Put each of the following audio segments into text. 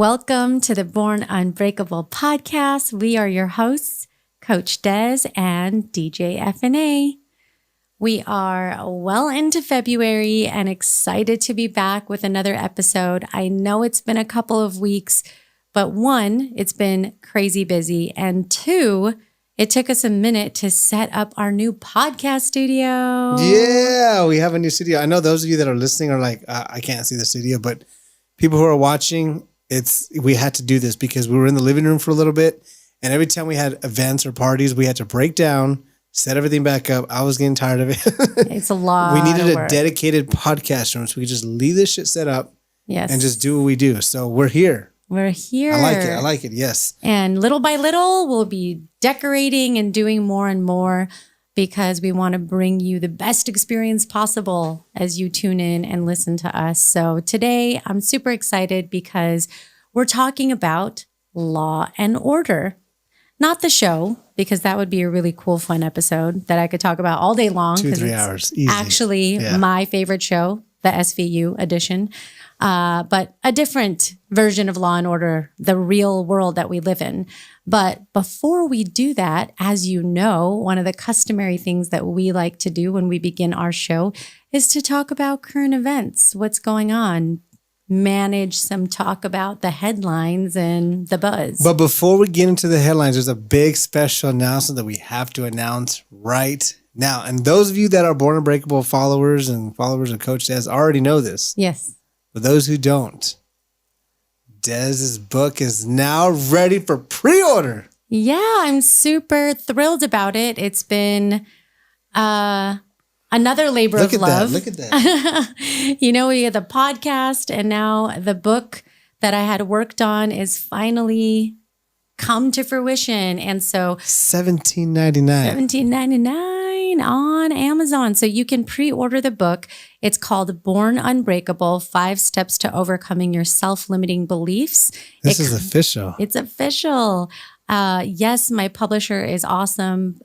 Welcome to the Born Unbreakable podcast. We are your hosts, Coach Dez and DJFNA. We are well into February and excited to be back with another episode. I know it's been a couple of weeks, but one, it's been crazy busy, and two, it took us a minute to set up our new podcast studio. Yeah, we have a new studio. I know those of you that are listening are like, I can't see the studio, but people who are watching, we had to do this because we were in the living room for a little bit, and every time we had events or parties, we had to break down, set everything back up. I was getting tired of it. It's a lot. We needed a dedicated podcast room so we could just leave this shit set up and just do what we do. So we're here. We're here. I like it. Yes. And little by little, we'll be decorating and doing more and more because we want to bring you the best experience possible as you tune in and listen to us. So today I'm super excited because we're talking about Law and Order. Not the show, because that would be a really cool, fun episode that I could talk about all day long. 2-3 hours. Easy. Actually, my favorite show, the SVU edition. But a different version of Law and Order, the real world that we live in. But before we do that, as you know, one of the customary things that we like to do when we begin our show is to talk about current events, what's going on, manage some talk about the headlines and the buzz. But before we get into the headlines, there's a big special announcement that we have to announce right now. And those of you that are Born Unbreakable followers and followers of Coach Dez already know this. Yes. For those who don't, Dez's book is now ready for pre-order. Yeah, I'm super thrilled about it. It's been another labor of love. Look at that. You know, we had the podcast, and now the book that I had worked on is finally come to fruition. And so $17.99 on Amazon. So you can pre-order the book. It's called Born Unbreakable, 5 Steps to Overcoming Your Self-Limiting Beliefs. This is official. It's official. Yes, my publisher is awesome,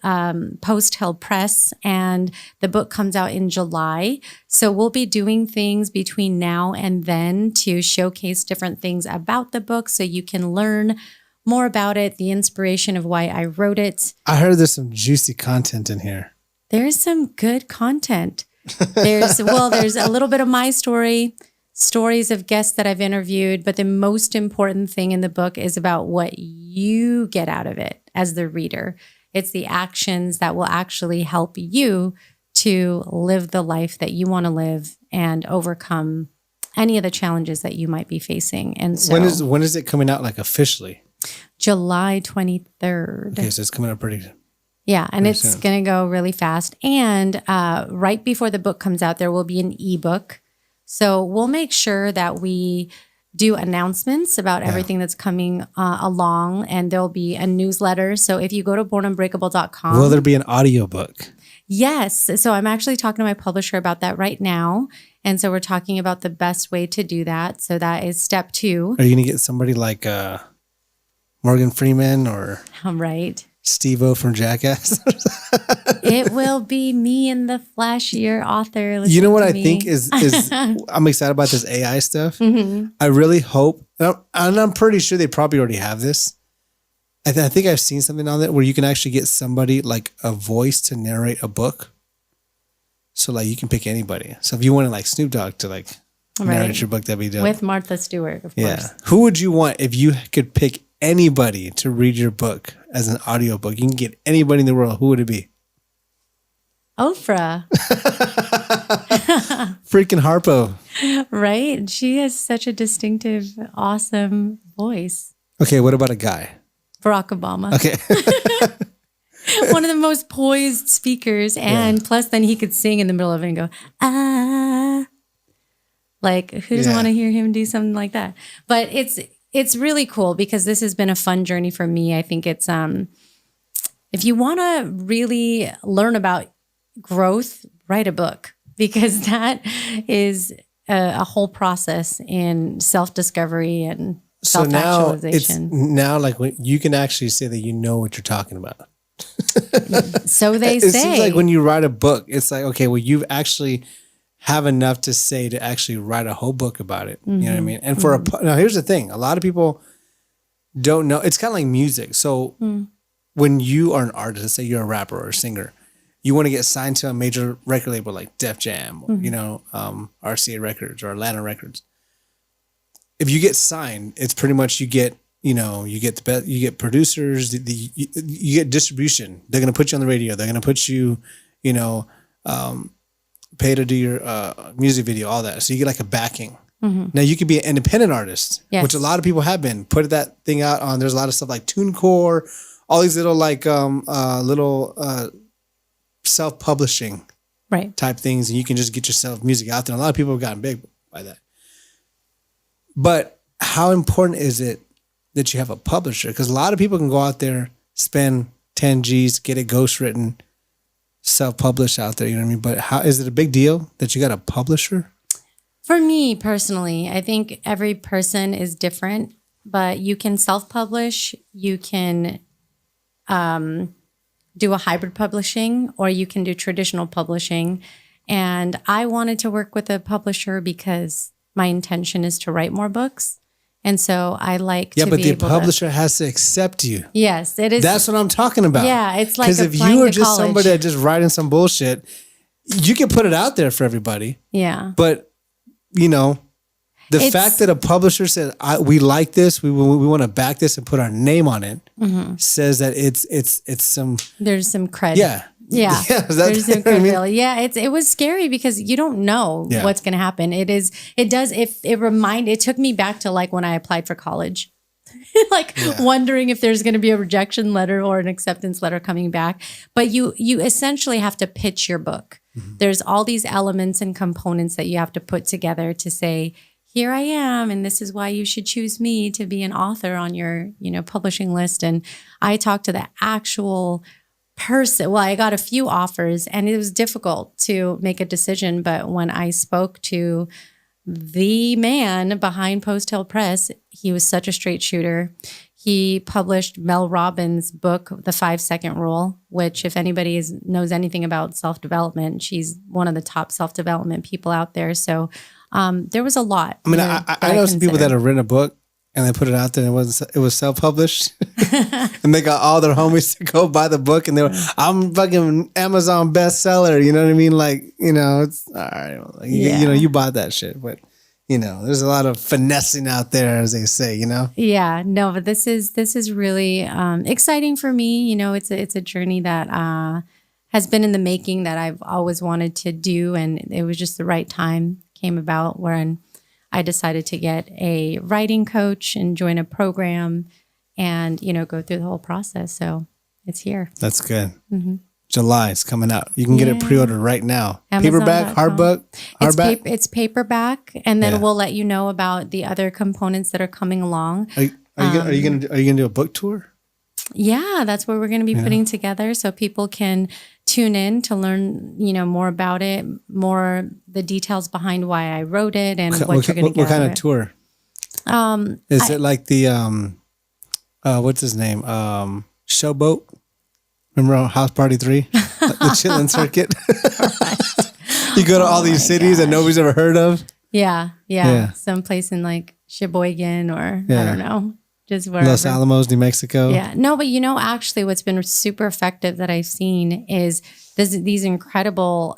Post Hill Press, and the book comes out in July. So we'll be doing things between now and then to showcase different things about the book so you can learn more about it, the inspiration of why I wrote it. I heard there's some juicy content in here. There's some good content. There's a little bit of my story, stories of guests that I've interviewed, but the most important thing in the book is about what you get out of it as the reader. It's the actions that will actually help you to live the life that you want to live and overcome any of the challenges that you might be facing. And so when is it coming out, like, officially? July 23rd. Okay, so it's coming out pretty Yeah, and it's going to go really fast. And right before the book comes out, there will be an ebook. So we'll make sure that we do announcements about everything that's coming along, and there'll be a newsletter. So if you go to bornunbreakable.com. Will there be an audiobook? Yes. So I'm actually talking to my publisher about that right now. And so we're talking about the best way to do that. So that is step 2. Are you going to get somebody like Morgan Freeman or Right. Steve-O from Jackass? It will be me in the flesh, your author. You know what I think is I'm excited about this AI stuff. Mm-hmm. I really hope, and I'm pretty sure they probably already have this. I think I've seen something on it where you can actually get somebody like a voice to narrate a book. So like you can pick anybody. So if you wanted like Snoop Dogg to like narrate your book, that'd be dope. With Martha Stewart, of course. Yeah. Who would you want if you could pick anybody to read your book as an audiobook? You can get anybody in the world. Who would it be? Oprah. Freaking Harpo. Right? She has such a distinctive, awesome voice. Okay, what about a guy? Barack Obama. Okay. One of the most poised speakers. And plus then he could sing in the middle of it and go, ah. Like, who doesn't want to hear him do something like that? But it's really cool because this has been a fun journey for me. I think it's, if you want to really learn about growth, write a book, because that is a whole process in self-discovery and self-actualization. So now like when you can actually say that you know what you're talking about. So they say. It seems like when you write a book, it's like, okay, well, you've actually have enough to say to actually write a whole book about it. You know what I mean? And now here's the thing. A lot of people don't know. It's kind of like music. So when you are an artist, let's say you're a rapper or a singer, you want to get signed to a major record label like Def Jam, or, RCA Records or Atlanta Records. If you get signed, it's pretty much you get producers, you get distribution. They're going to put you on the radio. They're going to put you, pay to do your music video, all that. So you get like a backing. Now you could be an independent artist, which a lot of people have been. Put that thing out on. There's a lot of stuff like TuneCore, all these little self-publishing type things, and you can just get yourself music out there. And a lot of people have gotten big by that. But how important is it that you have a publisher? Because a lot of people can go out there, spend 10 G's, get it ghostwritten, self-published out there. You know what I mean? But how is it a big deal that you got a publisher? For me personally, I think every person is different, but you can self-publish, you can do a hybrid publishing, or you can do traditional publishing. And I wanted to work with a publisher because my intention is to write more books. And so I like to be able to... Yeah, but the publisher has to accept you. Yes, it is. That's what I'm talking about. Yeah, it's like because if you are just somebody that just writing some bullshit, you can put it out there for everybody. Yeah. But, the fact that a publisher says, we like this, we want to back this and put our name on it, says that it's some... There's some cred. Yeah. Yeah. There's some credibility. Yeah. It was scary because you don't know what's going to happen. It took me back to like when I applied for college, wondering if there's going to be a rejection letter or an acceptance letter coming back. But you essentially have to pitch your book. There's all these elements and components that you have to put together to say, here I am, and this is why you should choose me to be an author on your, publishing list. And I talked to the actual person. Well, I got a few offers, and it was difficult to make a decision. But when I spoke to the man behind Post Hill Press, he was such a straight shooter. He published Mel Robbins' book, The 5-Second Rule, which if anybody knows anything about self-development, she's one of the top self-development people out there. So there was a lot. I mean, I know some people that have written a book and they put it out there and it was self-published. And they got all their homies to go buy the book and they were, I'm fucking Amazon bestseller. You know what I mean? Like, it's all right. You bought that shit, but there's a lot of finessing out there, as they say, Yeah, no, but this is really exciting for me. It's a journey that has been in the making that I've always wanted to do. And it was just the right time came about when I decided to get a writing coach and join a program and, go through the whole process. So it's here. That's good. July is coming out. You can get it pre-ordered right now. Paperback, hardback. It's paperback, and then we'll let you know about the other components that are coming along. Are you gonna do a book tour? Yeah, that's what we're going to be putting together, so people can tune in to learn, more about it, more the details behind why I wrote it, and what you're going to get. What kind of tour? Is it like the what's his name? Showboat. Remember House Party 3? The chillin' circuit? You go to all these cities that nobody's ever heard of? Yeah. Someplace in like Sheboygan or I don't know. Just wherever. Los Alamos, New Mexico. Yeah. No, but actually what's been super effective that I've seen is these incredible,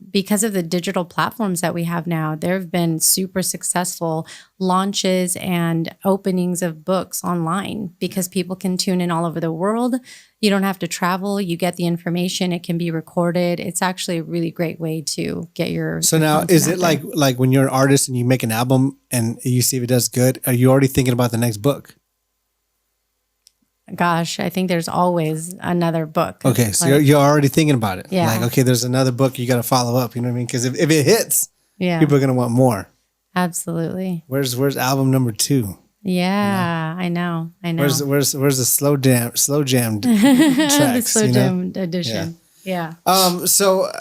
because of the digital platforms that we have now, there have been super successful launches and openings of books online because people can tune in all over the world. You don't have to travel. You get the information. It can be recorded. It's actually a really great way to get your... So now, is it like when you're an artist and you make an album and you see if it does good, are you already thinking about the next book? Gosh, I think there's always another book. Okay, so you're already thinking about it. Yeah. Like, okay, there's another book you got to follow up. You know what I mean? Because if it hits, people are going to want more. Absolutely. Where's album number 2? Yeah, I know. Where's the slow jam tracks? The slow jam edition. Yeah. So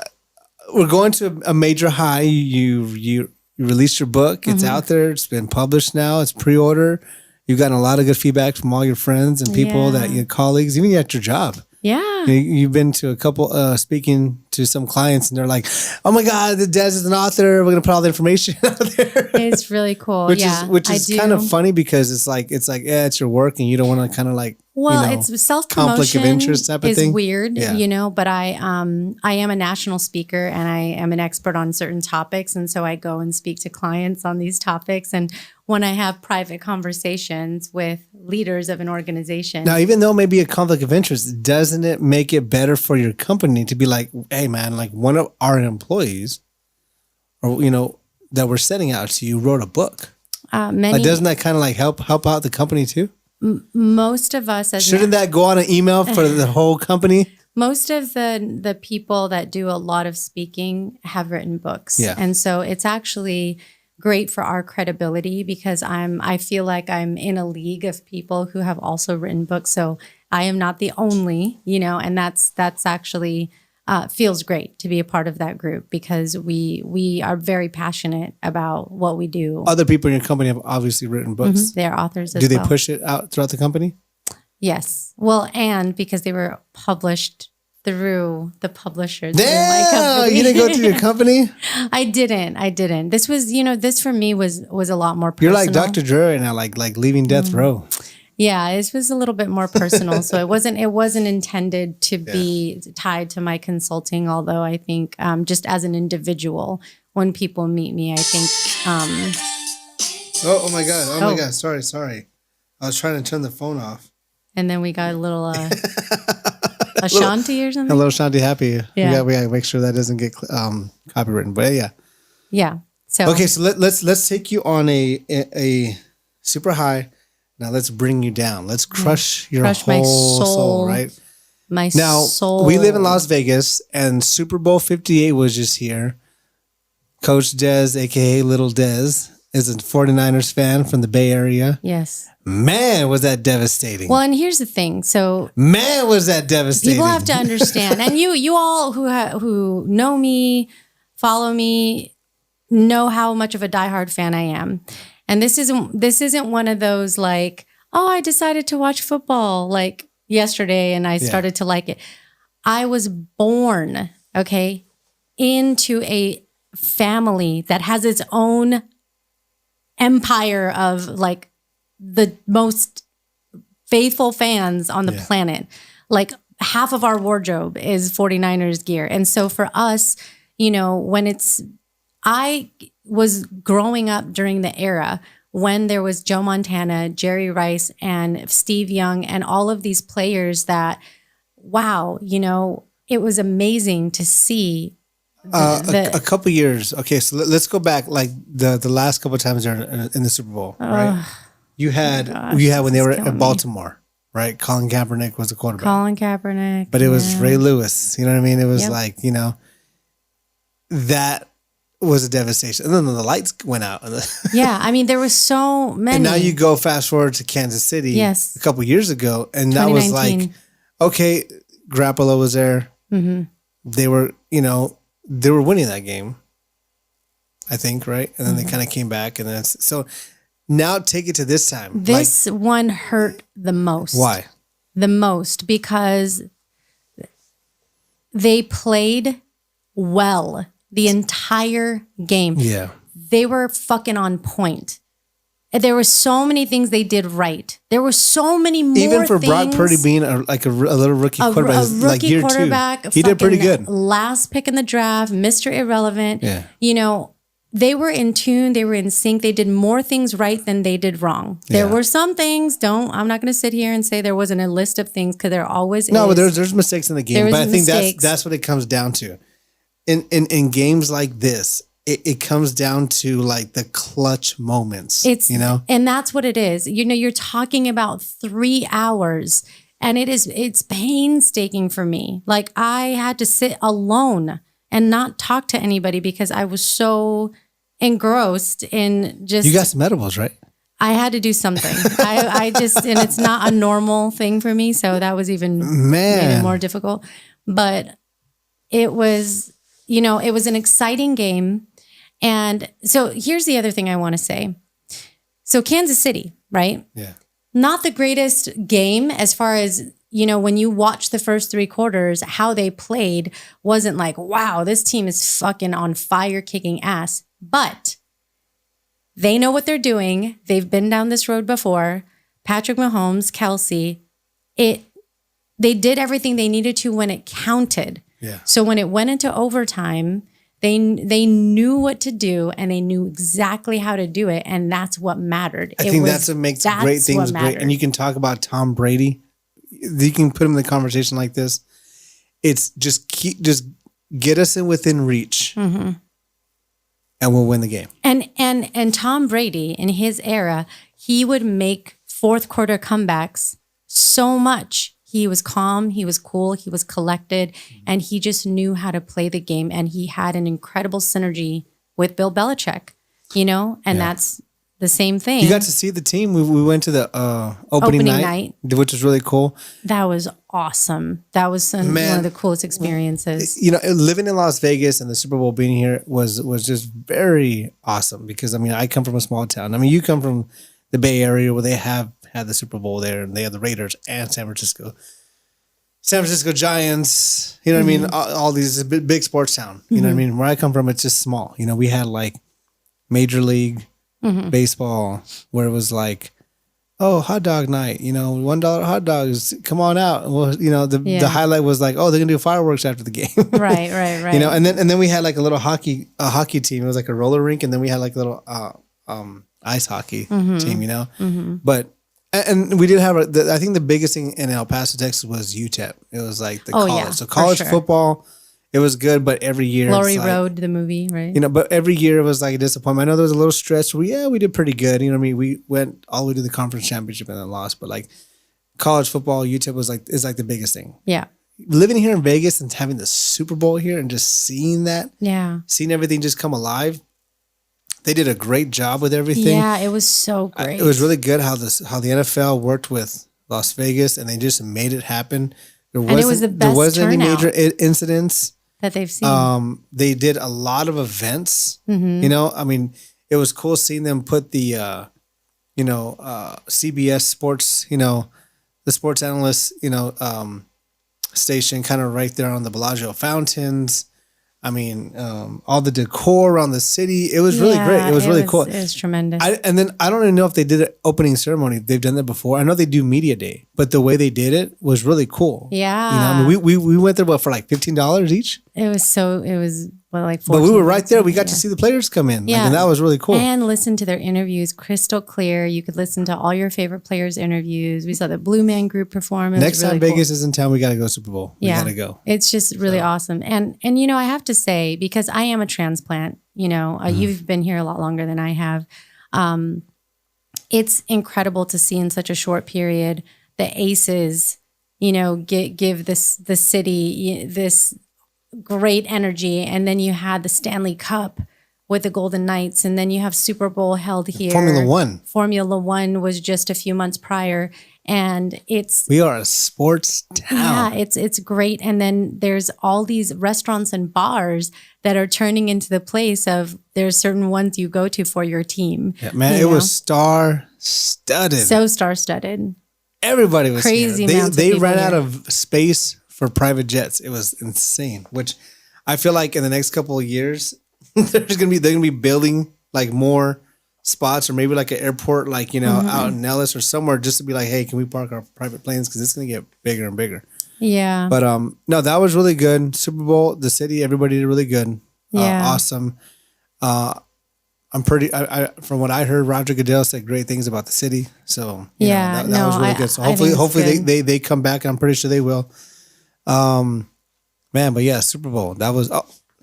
we're going to a major high. You released your book. It's out there. It's been published now. It's pre-order. You've gotten a lot of good feedback from all your friends and people that your colleagues, even at your job. Yeah. You've been to a couple, speaking to some clients, and they're like, "Oh my God, the Dez is an author. We're gonna put all the information out there." It's really cool. Which is kind of funny because it's like yeah, it's your work, and you don't want to kind of like it's self-promotion conflict of interest type of thing. Weird, but I am a national speaker and I am an expert on certain topics, and so I go and speak to clients on these topics. And when I have private conversations with leaders of an organization, now, even though it may be a conflict of interest, doesn't it make it better for your company to be like, "Hey, man, like one of our employees, or that we're sending out to you, wrote a book." Doesn't that kind of like help out the company too? Most of us, shouldn't that go on an email for the whole company? Most of the people that do a lot of speaking have written books, and so it's actually great for our credibility because I feel like I'm in a league of people who have also written books. So I am not the only, and that's actually feels great to be a part of that group because we are very passionate about what we do. Other people in your company have obviously written books. Mm-hmm. They're authors as well. Do they push it out throughout the company? Yes. Well, and because they were published through the publishers. Damn, you didn't go through your company? I didn't. This was, this for me was a lot more personal. You're like Dr. Dre right now, like leaving death row. Yeah, this was a little bit more personal. So it wasn't intended to be tied to my consulting, although I think just as an individual, when people meet me, I think Oh my God. Sorry. I was trying to turn the phone off. And then we got a little Ashanti or something. A little Shanti Happy. Yeah. We gotta make sure that doesn't get copywritten. But yeah. Yeah. So okay, so let's take you on a super high. Now let's bring you down. Let's crush your whole my soul, right? My now, soul. We live in Las Vegas, and Super Bowl 58 was just here. Coach Dez, aka Little Dez, is a 49ers fan from the Bay Area. Yes. Man, was that devastating. Well, and here's the thing. So, man, was that devastating. People have to understand, and you all who know me, follow me, know how much of a diehard fan I am. And this isn't one of those like, oh, I decided to watch football like yesterday and I started to like it. I was born, into a family that has its own empire of like the most faithful fans on the planet. Like half of our wardrobe is 49ers gear. And so for us, I was growing up during the era when there was Joe Montana, Jerry Rice, and Steve Young, and all of these players that, wow, it was amazing to see. A couple years. Okay, so let's go back like the last couple of times they're in the Super Bowl, right? You had when they were at Baltimore, right? Colin Kaepernick was the quarterback. Colin Kaepernick. But it was Ray Lewis. You know what I mean? It was like, that was a devastation. And then the lights went out. Yeah, I mean, there was so many. And now you go fast forward to Kansas City a couple years ago, and that was like, okay, Garoppolo was there. Mm-hmm. They were winning that game, I think, right? And then they kind of came back, and then so now take it to this time. This one hurt the most. Why? The most because they played well the entire game. Yeah. They were fucking on point. There were so many things they did right. There were so many more even for things. Brock Purdy being a little rookie quarterback, a rookie like year quarterback, two, he did pretty good. Last pick in the draft, Mr. Irrelevant. Yeah. They were in tune. They were in sync. They did more things right than they did wrong. There were some things. I'm not going to sit here and say there wasn't a list of things because there always is. No, but there's mistakes in the game. But I think that's what it comes down to. In games like this, it comes down to like the clutch moments. And that's what it is. You're talking about 3 hours, and it's painstaking for me. Like I had to sit alone and not talk to anybody because I was so engrossed in just. You got some edibles, right? I had to do something. I just, and it's not a normal thing for me, so that was even made it more difficult. But it was. It was an exciting game. And so here's the other thing I want to say. So Kansas City, right? Yeah. Not the greatest game as far as when you watch the first 3 quarters, how they played wasn't like, wow, this team is fucking on fire, kicking ass. But they know what they're doing. They've been down this road before. Patrick Mahomes, Kelsey, they did everything they needed to when it counted. Yeah. So when it went into overtime, they knew what to do and they knew exactly how to do it, and that's what mattered. I think that's what makes great things great. And you can talk about Tom Brady. You can put him in the conversation like this. It's just get us within reach, and we'll win the game. And Tom Brady in his era, he would make fourth quarter comebacks so much. He was calm, he was cool, he was collected, and he just knew how to play the game. And he had an incredible synergy with Bill Belichick, and that's the same thing. You got to see the team. We went to the opening night, which was really cool. That was awesome. That was one of the coolest experiences. Living in Las Vegas and the Super Bowl being here was just very awesome because, I come from a small town. You come from the Bay Area where they have had the Super Bowl there, and they have the Raiders and San Francisco Giants. You know what I mean? All these big sports town. You know what I mean? Where I come from, it's just small. We had like Major League Baseball where it was like, oh, hot dog night. $1 hot dogs. Come on out. Well, the highlight was like, oh, they're gonna do fireworks after the game. Right. And then we had like a little hockey team. It was like a roller rink, and then we had like a little ice hockey team. But and we did have I think the biggest thing in El Paso, Texas was UTEP. It was like the college. Yeah, so college football, it was good, but every year Glory Road, the movie, right? But every year it was like a disappointment. I know there was a little stretch where we did pretty good. We went all the way to the conference championship and then lost. But like college football, UTEP is like the biggest thing. Yeah. Living here in Vegas and having the Super Bowl here and just seeing that. Yeah. Seeing everything just come alive. They did a great job with everything. Yeah, it was so great. It was really good how the NFL worked with Las Vegas, and they just made it happen. There wasn't any major incidents that they've seen. They did a lot of events. It was cool seeing them put the CBS Sports, the sports analyst, station kind of right there on the Bellagio fountains. All the decor around the city. It was really great. It was really cool. It was tremendous. And then I don't even know if they did an opening ceremony. They've done that before. I know they do media day, but the way they did it was really cool. Yeah. We went there for like $15 each. It was like 14. But we were right there. We got to see the players come in. Yeah. And that was really cool. And listen to their interviews, crystal clear. You could listen to all your favorite players' interviews. We saw the Blue Man Group perform. Next time Vegas is in town, we got to go Super Bowl. We got to go. It's just really awesome. And I have to say, because I am a transplant, you've been here a lot longer than I have. It's incredible to see in such a short period the Aces, give the city this great energy. And then you had the Stanley Cup with the Golden Knights, and then you have Super Bowl held here. Formula One was just a few months prior, and we are a sports town. Yeah, it's great. And then there's all these restaurants and bars that are turning into the place of there's certain ones you go to for your team. Yeah, man, it was star-studded. So star-studded. Everybody was crazy. They ran out of space for private jets. It was insane, which I feel like in the next couple of years, they're gonna be building like more spots, or maybe like an airport, like out in Nellis or somewhere, just to be like, hey, can we park our private planes? Because it's gonna get bigger and bigger. Yeah. But no, that was really good. Super Bowl, the city, everybody did really good. Yeah. Awesome. I'm pretty. From what I heard, Roger Goodell said great things about the city. So that was really good. So hopefully they come back, and I'm pretty sure they will. Man, but yeah, Super Bowl. That was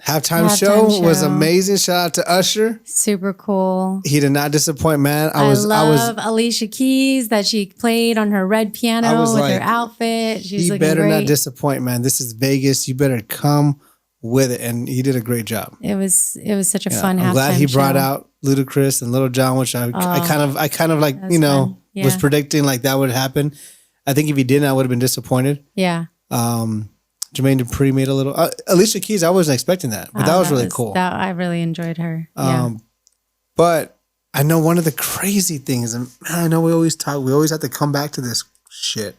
halftime show was amazing. Shout out to Usher. Super cool. He did not disappoint, man. I love Alicia Keys that she played on her red piano with her outfit. She's looking great. He better not disappoint, man. This is Vegas. You better come with it, and he did a great job. It was such a fun halftime show. I'm glad he brought out Ludacris and Lil Jon, which I kind of like was predicting like that would happen. I think if he didn't, I would have been disappointed. Yeah. Jermaine Dupri made a little. Alicia Keys, I wasn't expecting that, but that was really cool. I really enjoyed her. But I know one of the crazy things, and man, I know we always have to come back to this shit.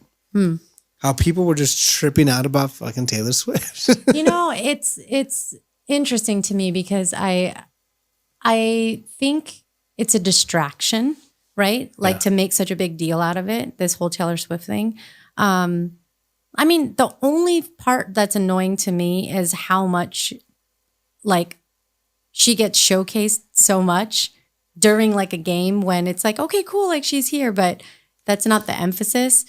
how people were just tripping out about fucking Taylor Swift. It's interesting to me because I think it's a distraction, right? Like to make such a big deal out of it, this whole Taylor Swift thing. I mean, the only part that's annoying to me is how much like she gets showcased so much during like a game when it's like, okay, cool, like she's here, but that's not the emphasis.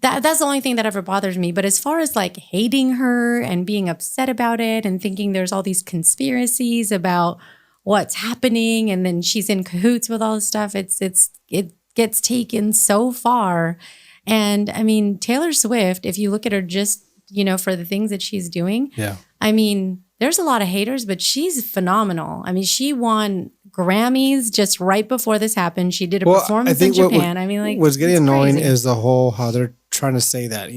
That's the only thing that ever bothers me. But as far as like hating her and being upset about it and thinking there's all these conspiracies about what's happening and then she's in cahoots with all this stuff, it gets taken so far. And I mean, Taylor Swift, if you look at her just, for the things that she's doing, I mean, there's a lot of haters, but she's phenomenal. I mean, she won Grammys just right before this happened. She did a performance in Japan. What's getting annoying is the whole, how they're trying to say that,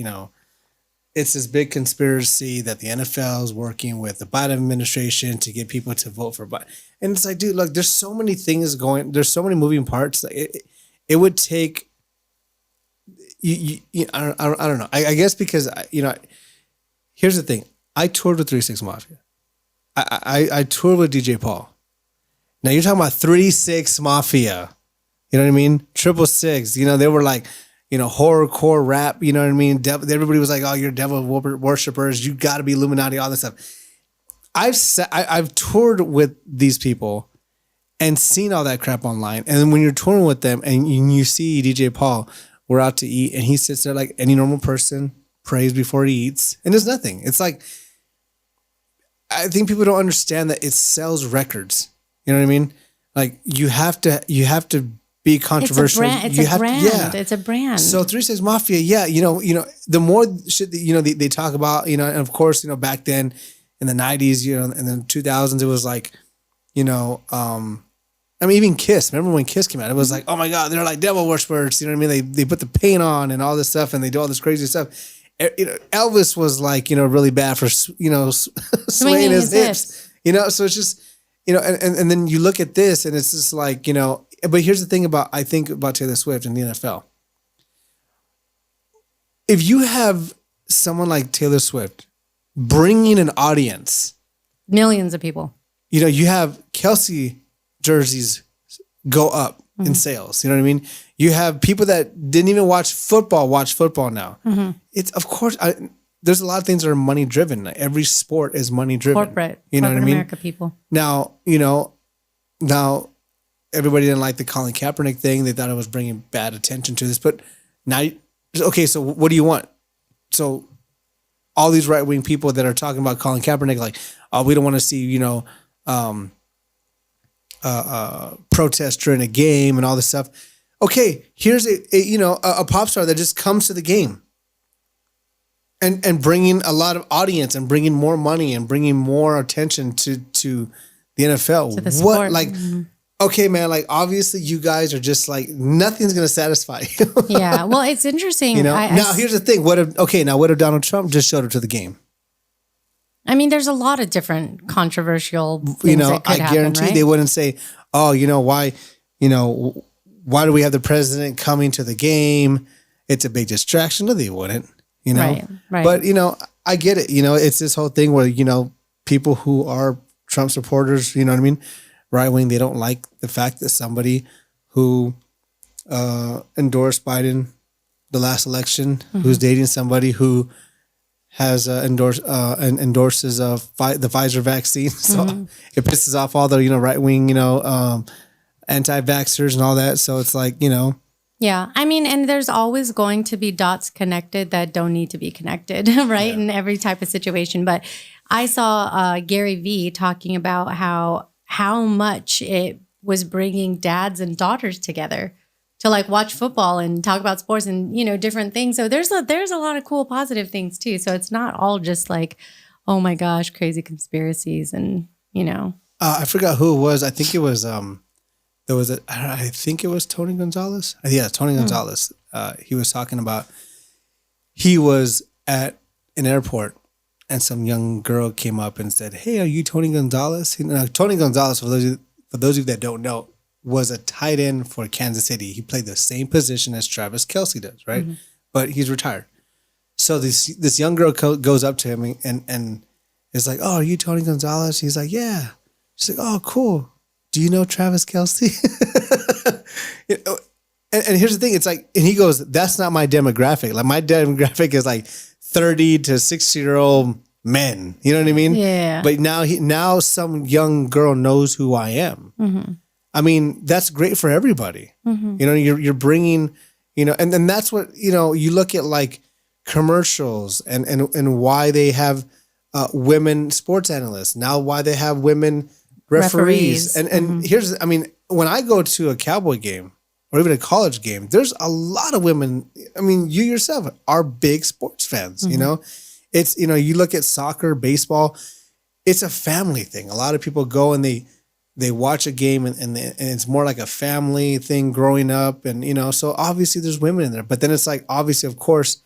it's this big conspiracy that the NFL is working with the Biden administration to get people to vote for Biden. And it's like, dude, look, there's so many things going, there's so many moving parts. It would take, I don't know. I guess because, here's the thing. I toured with 3 6 Mafia. I toured with DJ Paul. Now you're talking about 3 6 Mafia. You know what I mean? 666. They were like, horrorcore rap. You know what I mean? Everybody was like, oh, you're devil worshippers. You got to be Illuminati, all this stuff. I've toured with these people and seen all that crap online. And then when you're touring with them and you see DJ Paul, we're out to eat and he sits there like any normal person, prays before he eats, and there's nothing. It's like, I think people don't understand that it sells records. You know what I mean? Like you have to be controversial. It's a brand. Yeah. It's a brand. So 3 6 Mafia, yeah, the more shit that, they talk about, and of course, back then in the 90s, in the 2000s, it was like, I mean, even Kiss. Remember when Kiss came out? It was like, oh my God, they're like devil worshippers. You know what I mean? They put the paint on and all this stuff, and they do all this crazy stuff. Elvis was like, really bad for, swaying his hips. So it's just, and then you look at this, and it's just like, But here's the thing I think about Taylor Swift and the NFL. If you have someone like Taylor Swift bringing an audience, millions of people, you have Kelsey jerseys go up in sales. You know what I mean? You have people that didn't even watch football now. It's, of course, there's a lot of things that are money driven. Every sport is money driven. Corporate. You know what I mean? America people. Now, now everybody didn't like the Colin Kaepernick thing. They thought it was bringing bad attention to this. But now, okay, so what do you want? So all these right-wing people that are talking about Colin Kaepernick, like, oh, we don't want to see, protest during a game and all this stuff. Okay, here's a pop star that just comes to the game and bringing a lot of audience and bringing more money and bringing more attention to the NFL. To the sport. Okay, man, like obviously you guys are just like, nothing's going to satisfy you. Yeah, well, it's interesting. Now here's the thing. What if Donald Trump just showed up to the game? I mean, there's a lot of different controversial things that could happen, I guarantee right? they wouldn't say, oh, why do we have the president coming to the game? It's a big distraction. No, they wouldn't, Right. But, I get it. It's this whole thing where, people who are Trump supporters, you know what I mean? Right wing, they don't like the fact that somebody who endorsed Biden the last election, who's dating somebody who has endorses the Pfizer vaccine, so it pisses off all the right wing anti-vaxxers and all that. So it's like Yeah, I mean, and there's always going to be dots connected that don't need to be connected, right? In every type of situation. But I saw Gary Vee talking about how much it was bringing dads and daughters together to like watch football and talk about sports and, different things. So there's a lot of cool positive things too. So it's not all just like, oh my gosh, crazy conspiracies and, I forgot who it was. I think it was, I think it was Tony Gonzalez. Yeah, Tony Gonzalez. He was talking about, he was at an airport and some young girl came up and said, hey, are you Tony Gonzalez? Tony Gonzalez, for those of you that don't know, was a tight end for Kansas City. He played the same position as Travis Kelce does, right? But he's retired. So this young girl goes up to him and is like, "Oh, are you Tony Gonzalez?" He's like, "Yeah." She's like, "Oh, cool. Do you know Travis Kelce?" You know, and here's the thing. It's like, and he goes, "That's not my demographic. Like my demographic is like 30 to 60-year-old men." You know what I mean? Yeah. But now some young girl knows who I am. Mm-hmm. I mean, that's great for everybody. Mm-hmm. You know, you're bringing, you know, and then that's what, you know, you look at like commercials and why they have women sports analysts, now why they have women referees. And here's, I mean, when I go to a Cowboy game or even a college game, there's a lot of women. I mean, you yourself are big sports fans, you know, it's, you know, you look at soccer, baseball, it's a family thing. A lot of people go and they watch a game and it's more like a family thing growing up. And, you know, so obviously there's women in there, but then it's like, obviously, of course,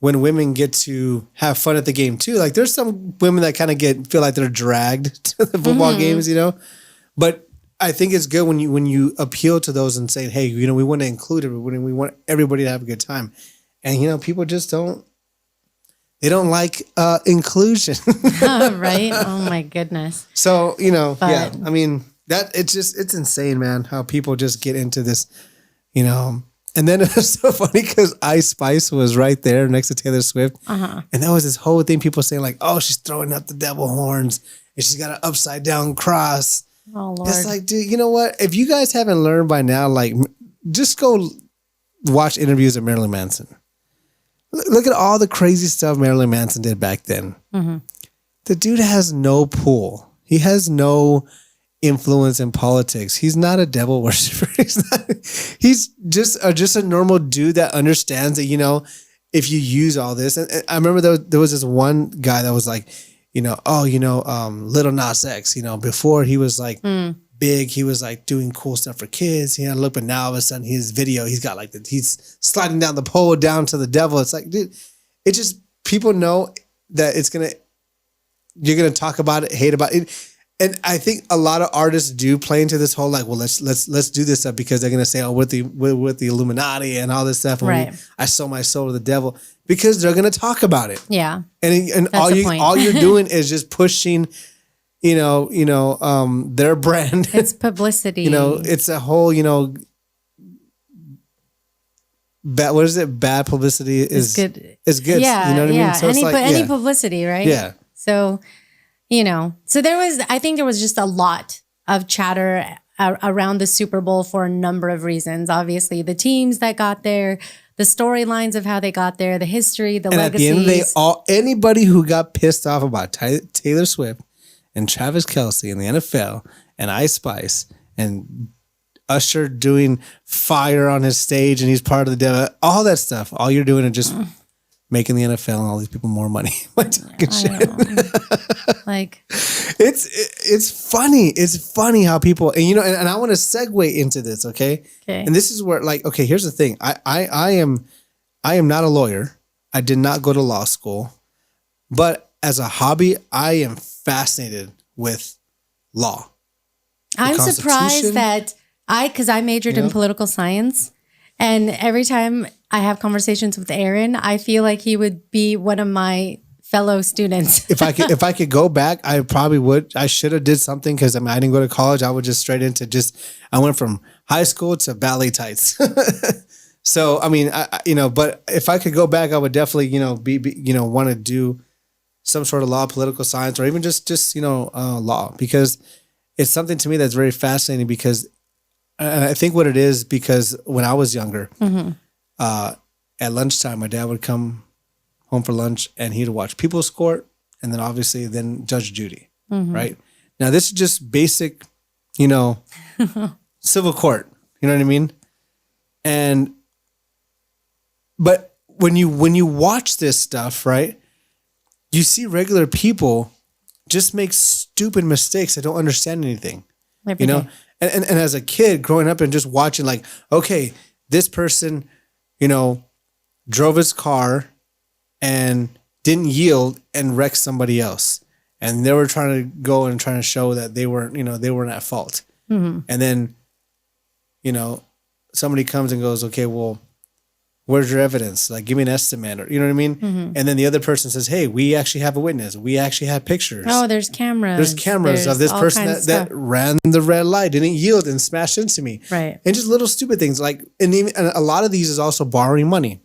when women get to have fun at the game too, like there's some women that kind of feel like they're dragged to the football games, you know, but I think it's good when you appeal to those and say, hey, you know, we want to include everybody. We want everybody to have a good time. And, you know, people just they don't like inclusion. Right. Oh my goodness. So, you know, yeah, I mean it's insane, man, how people just get into this, you know. And then it was so funny because Ice Spice was right there next to Taylor Swift. And that was this whole thing, people saying like, oh, she's throwing up the devil horns and she's got an upside down cross. Oh, Lord. It's like, dude, you know what? If you guys haven't learned by now, like, just go watch interviews of Marilyn Manson. Look at all the crazy stuff Marilyn Manson did back then. The dude has no pull. He has no influence in politics. He's not a devil worshiper. He's just a normal dude that understands that, you know, if you use all this. And I remember there was this one guy that was like, you know, oh, you know, Little Nas X, you know, before he was like big, he was like doing cool stuff for kids. He had a look, but now all of a sudden his video, he's got like he's sliding down the pole down to the devil. It's like, dude, it just, people know that you're going to talk about it, hate about it. And I think a lot of artists do play into this whole like, well, let's do this stuff because they're gonna say, oh, with the Illuminati and all this stuff, and right. I sold my soul to the devil, because they're gonna talk about it. Yeah, and all you're doing is just pushing, you know, their brand. It's publicity. You know, it's a whole, you know, bad. What is it? Bad publicity is good. Is good. Yeah, you know what I mean. So any publicity, right? Yeah. So. You know, so I think there was just a lot of chatter around the Super Bowl for a number of reasons. Obviously, the teams that got there, the storylines of how they got there, the history, the legacies. At the end, anybody who got pissed off about Taylor Swift and Travis Kelce and the NFL and Ice Spice and Usher doing fire on his stage and he's part of the devil, all that stuff, all you're doing is just making the NFL and all these people more money by talking shit. Like, it's funny. It's funny how people, and you know, and I want to segue into this, okay? And this is where, like, okay, here's the thing. I am not a lawyer. I did not go to law school, but as a hobby, I am fascinated with law. I'm surprised that because I majored in political science, and every time I have conversations with Aaron, I feel like he would be one of my fellow students. If I could go back, I probably would. I should have did something because I didn't go to college. I would just straight into I went from high school to ballet tights. So I mean, I you know, but if I could go back, I would definitely, you know, be you know, want to do some sort of law, political science, or even just you know, law, because it's something to me that's very fascinating. Because I think what it is, because when I was younger, at lunchtime, my dad would come home for lunch and he'd watch People's Court and then obviously Judge Judy, right? Now this is just basic, you know, civil court, you know what I mean? But when you watch this stuff, right, you see regular people just make stupid mistakes that don't understand anything, you know? And as a kid growing up and just watching, like, okay, this person, you know, drove his car and didn't yield and wrecked somebody else. And they were trying to go and trying to show that they weren't at fault. And then, you know, somebody comes and goes, okay, well, Where's your evidence? Like, give me an estimate, or you know what I mean? And then the other person says, hey, we actually have a witness. We actually have pictures. Oh, there's cameras. There's cameras of this person that ran the red light, didn't yield, and smashed into me. Right. And just little stupid things like, and a lot of these is also borrowing money.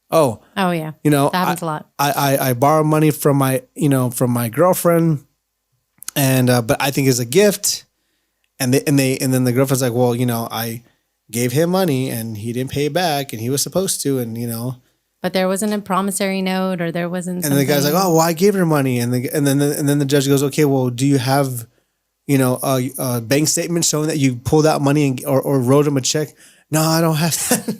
Oh yeah. You know, that happens a lot. I borrow money from my girlfriend, and but I think it's a gift, and then the girlfriend's like, well, you know, I gave him money and he didn't pay back and he was supposed to, and you know, but there wasn't a promissory note, or there wasn't. And the guy's like, oh, well, I gave her money, and then the judge goes, okay, well, do you have, you know, a bank statement showing that you pulled out money or wrote him a check? No, I don't have that.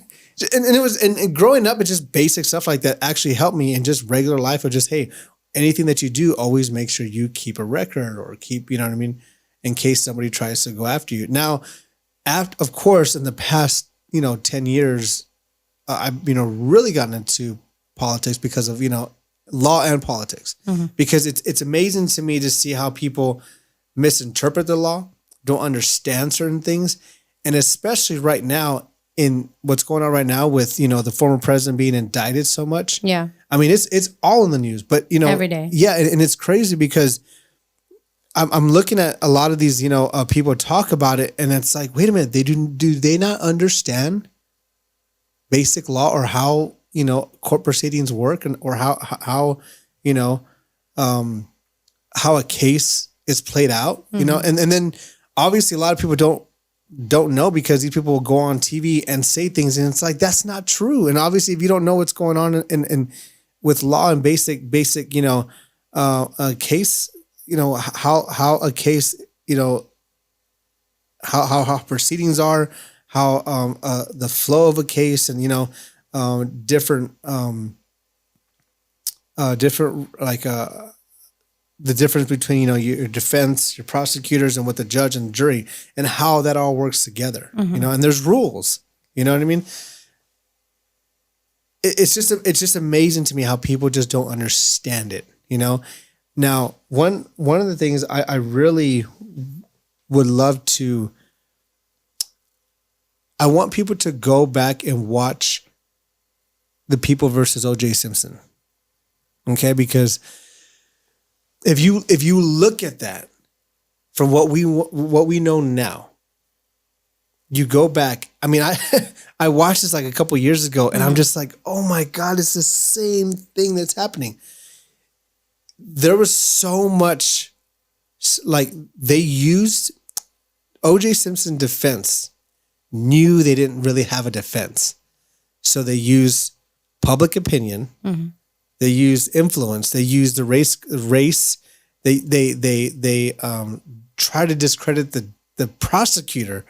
and it was and growing up, it's just basic stuff like that actually helped me in just regular life of just, hey, anything that you do, always make sure you keep a record or keep, you know what I mean, in case somebody tries to go after you. Now, of course, in the past, you know, 10 years, I've, you know, really gotten into politics because of, you know, law and politics, because it's amazing to me to see how people misinterpret the law, don't understand certain things. And especially right now in what's going on right now with, you know, the former president being indicted so much. Yeah. I mean, it's all in the news, but you know, every day. Yeah. And it's crazy because I'm looking at a lot of these, you know, people talk about it, and it's like, wait a minute, do they not understand basic law or how, you know, court proceedings work, and or how you know, how a case is played out, you know, and then obviously a lot of people don't know, because these people will go on TV and say things, and it's like, that's not true. And obviously, if you don't know what's going on in with law and basic, you know, a case, you know, how a case, you know, how proceedings are, how the flow of a case, and you know, different like the difference between, you know, your defense, your prosecutors, and what the judge and jury, and how that all works together, you know, and there's rules, you know what I mean? It's just amazing to me how people just don't understand it, you know? Now, one of the things I really would love to, I want people to go back and watch The People versus O.J. Simpson. Okay, because if you look at that from what we know now, you go back. I mean, I watched this like a couple years ago, and I'm just like, oh my God, it's the same thing that's happening. There was so much, like, they used O.J. Simpson defense, knew they didn't really have a defense. So they used public opinion. They used influence. They used the race. They try to discredit the prosecutor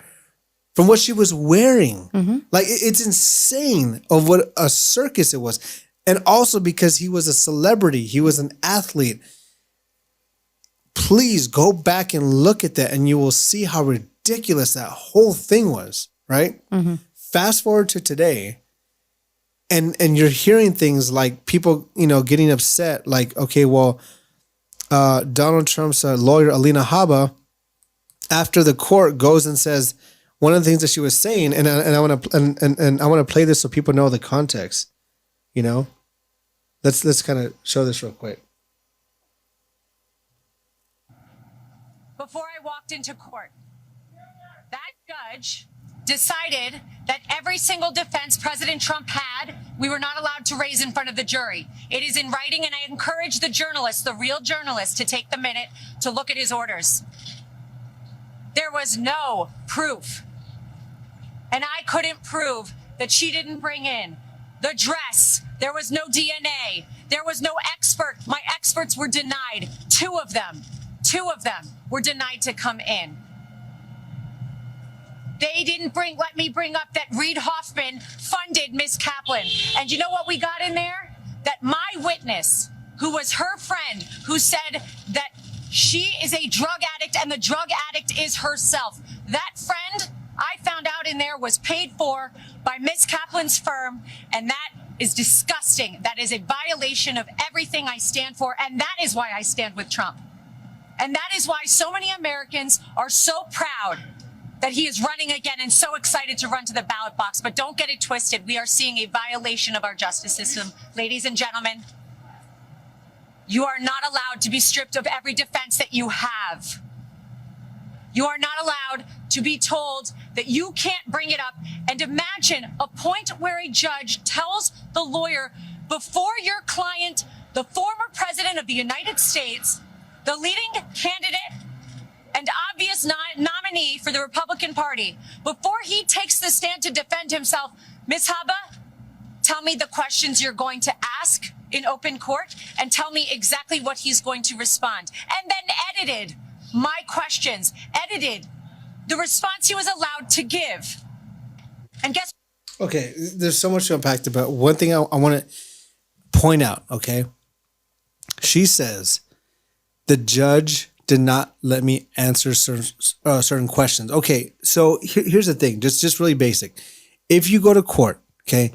from what she was wearing. Like, it's insane of what a circus it was. And also because he was a celebrity, he was an athlete. Please go back and look at that, and you will see how ridiculous that whole thing was, right? Fast forward to today, and you're hearing things like people, you know, getting upset, like, okay, well, Donald Trump's lawyer, Alina Habba, after the court goes and says, one of the things that she was saying, and I want to play this so people know the context. You know, let's kind of show this real quick. Before I walked into court, that judge decided that every single defense President Trump had, we were not allowed to raise in front of the jury. It is in writing, and I encourage the journalists, the real journalists, to take the minute to look at his orders. There was no proof. And I couldn't prove that she didn't bring in the dress. There was no DNA. There was no expert. My experts were denied. Two of them were denied to come in. They didn't let me bring up that Reid Hoffman funded Miss Kaplan. And you know what we got in there? That my witness, who was her friend, who said that she is a drug addict and the drug addict is herself. That friend, I found out in there, was paid for by Miss Kaplan's firm, and that is disgusting. That is a violation of everything I stand for, and that is why I stand with Trump. And that is why so many Americans are so proud that he is running again and so excited to run to the ballot box. But don't get it twisted. We are seeing a violation of our justice system. Ladies and gentlemen, you are not allowed to be stripped of every defense that you have. You are not allowed to be told that you can't bring it up. And imagine a point where a judge tells the lawyer, before your client, the former president of the United States, the leading candidate and obvious nominee for the Republican Party, before he takes the stand to defend himself, Ms. Habba, tell me the questions you're going to ask in open court and tell me exactly what he's going to respond. And then edited my questions, edited the response he was allowed to give. And guess Okay, there's so much to unpack about. One thing I want to point out, okay? She says the judge did not let me answer certain questions. Okay, so here's the thing, just really basic. If you go to court, okay,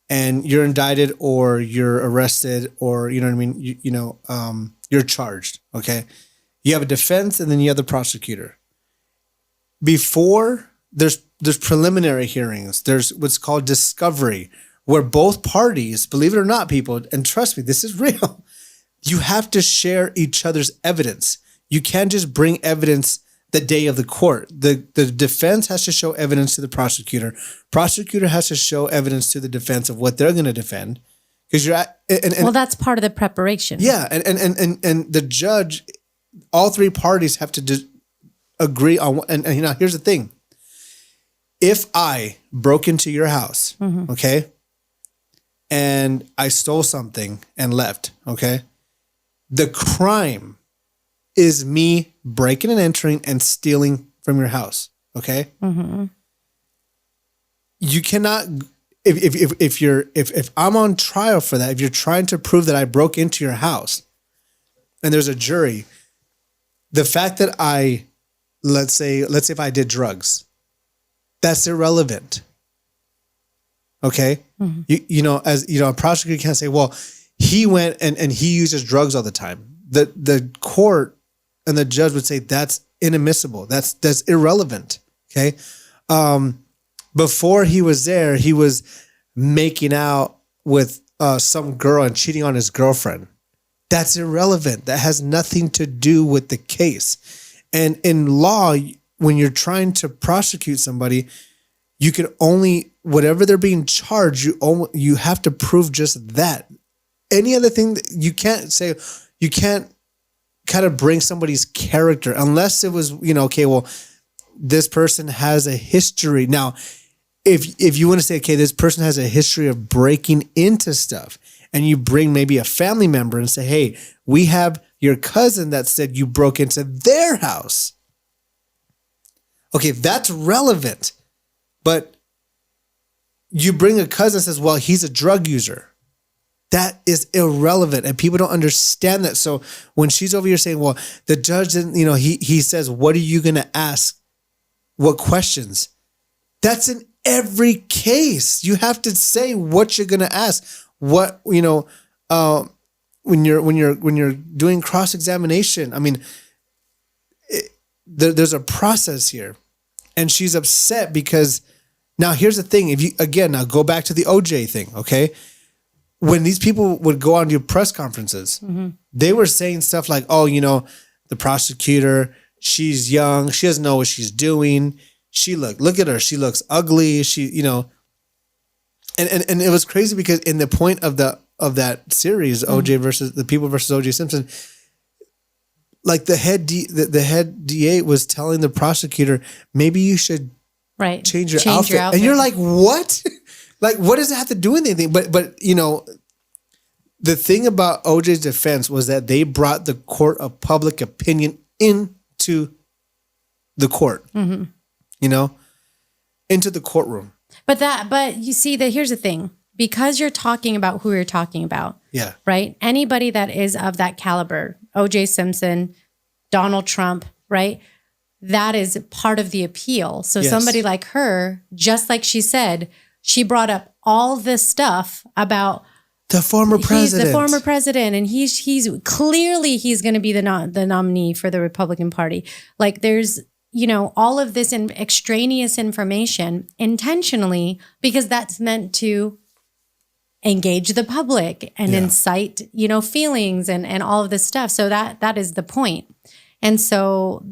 and you're indicted or you're arrested or, you know what I mean, you're charged, okay? You have a defense and then you have the prosecutor. Before, there's preliminary hearings. There's what's called discovery, where both parties, believe it or not, people, and trust me, this is real, you have to share each other's evidence. You can't just bring evidence the day of the court. The defense has to show evidence to the prosecutor. Prosecutor has to show evidence to the defense of what they're going to defend. Because well, that's part of the preparation. Yeah, and the judge, all three parties have to agree on. And here's the thing: if I broke into your house, okay, and I stole something and left, okay, the crime is me breaking and entering and stealing from your house. Okay. You cannot, if I'm on trial for that, if you're trying to prove that I broke into your house and there's a jury, the fact that let's say if I did drugs, that's irrelevant. Okay. A prosecutor can't say, well, he went and he uses drugs all the time. The court and the judge would say that's inadmissible. That's irrelevant. Okay. Before he was there, he was making out with some girl and cheating on his girlfriend. That's irrelevant. That has nothing to do with the case. And in law, when you're trying to prosecute somebody, you can only, whatever they're being charged, you have to prove just that. Any other thing that you can't say, you can't kind of bring somebody's character unless it was, okay, well, this person has a history. Now, if you want to say, okay, this person has a history of breaking into stuff, and you bring maybe a family member and say, hey, we have your cousin that said you broke into their house. Okay, that's relevant. But you bring a cousin that says, well, he's a drug user. That is irrelevant, and people don't understand that. So when she's over here saying, well, the judge didn't, he says, what are you going to ask? What questions? That's in every case. You have to say what you're going to ask. What, when you're doing cross-examination, I mean, there's a process here, and she's upset because now here's the thing. Now go back to the OJ thing. Okay. When these people would go on to press conferences, they were saying stuff like, oh, the prosecutor, she's young. She doesn't know what she's doing. Look at her. She looks ugly. And it was crazy because in the point of that series, OJ versus the people versus OJ Simpson, like the head DA was telling the prosecutor, maybe you should change your outfit. And you're like, what? Like, what does it have to do with anything? But the thing about OJ's defense was that they brought the court of public opinion into the court, into the courtroom. But you see that here's the thing, because you're talking about who you're talking about. Yeah. Right. Anybody that is of that caliber, OJ Simpson, Donald Trump, right? That is part of the appeal. So somebody like her, just like she said, she brought up all this stuff about the former president. He's the former president, and he's clearly he's going to be the nominee for the Republican Party. Like there's all of this extraneous information intentionally, because that's meant to engage the public and incite, feelings and all of this stuff. So that is the point. And so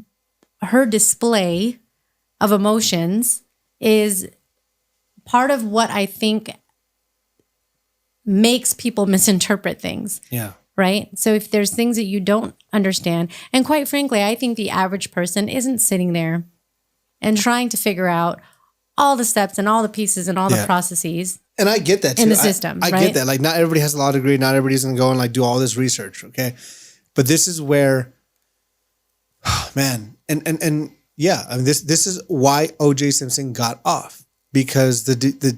her display of emotions is part of what I think makes people misinterpret things. Yeah. Right? So if there's things that you don't understand, and quite frankly, I think the average person isn't sitting there and trying to figure out all the steps and all the pieces and all the processes. And I get that too. In the system, I get that. Like, not everybody has a law degree. Not everybody's going to go and like do all this research. Okay. But this is where, man, and yeah, I mean, this is why O.J. Simpson got off, because the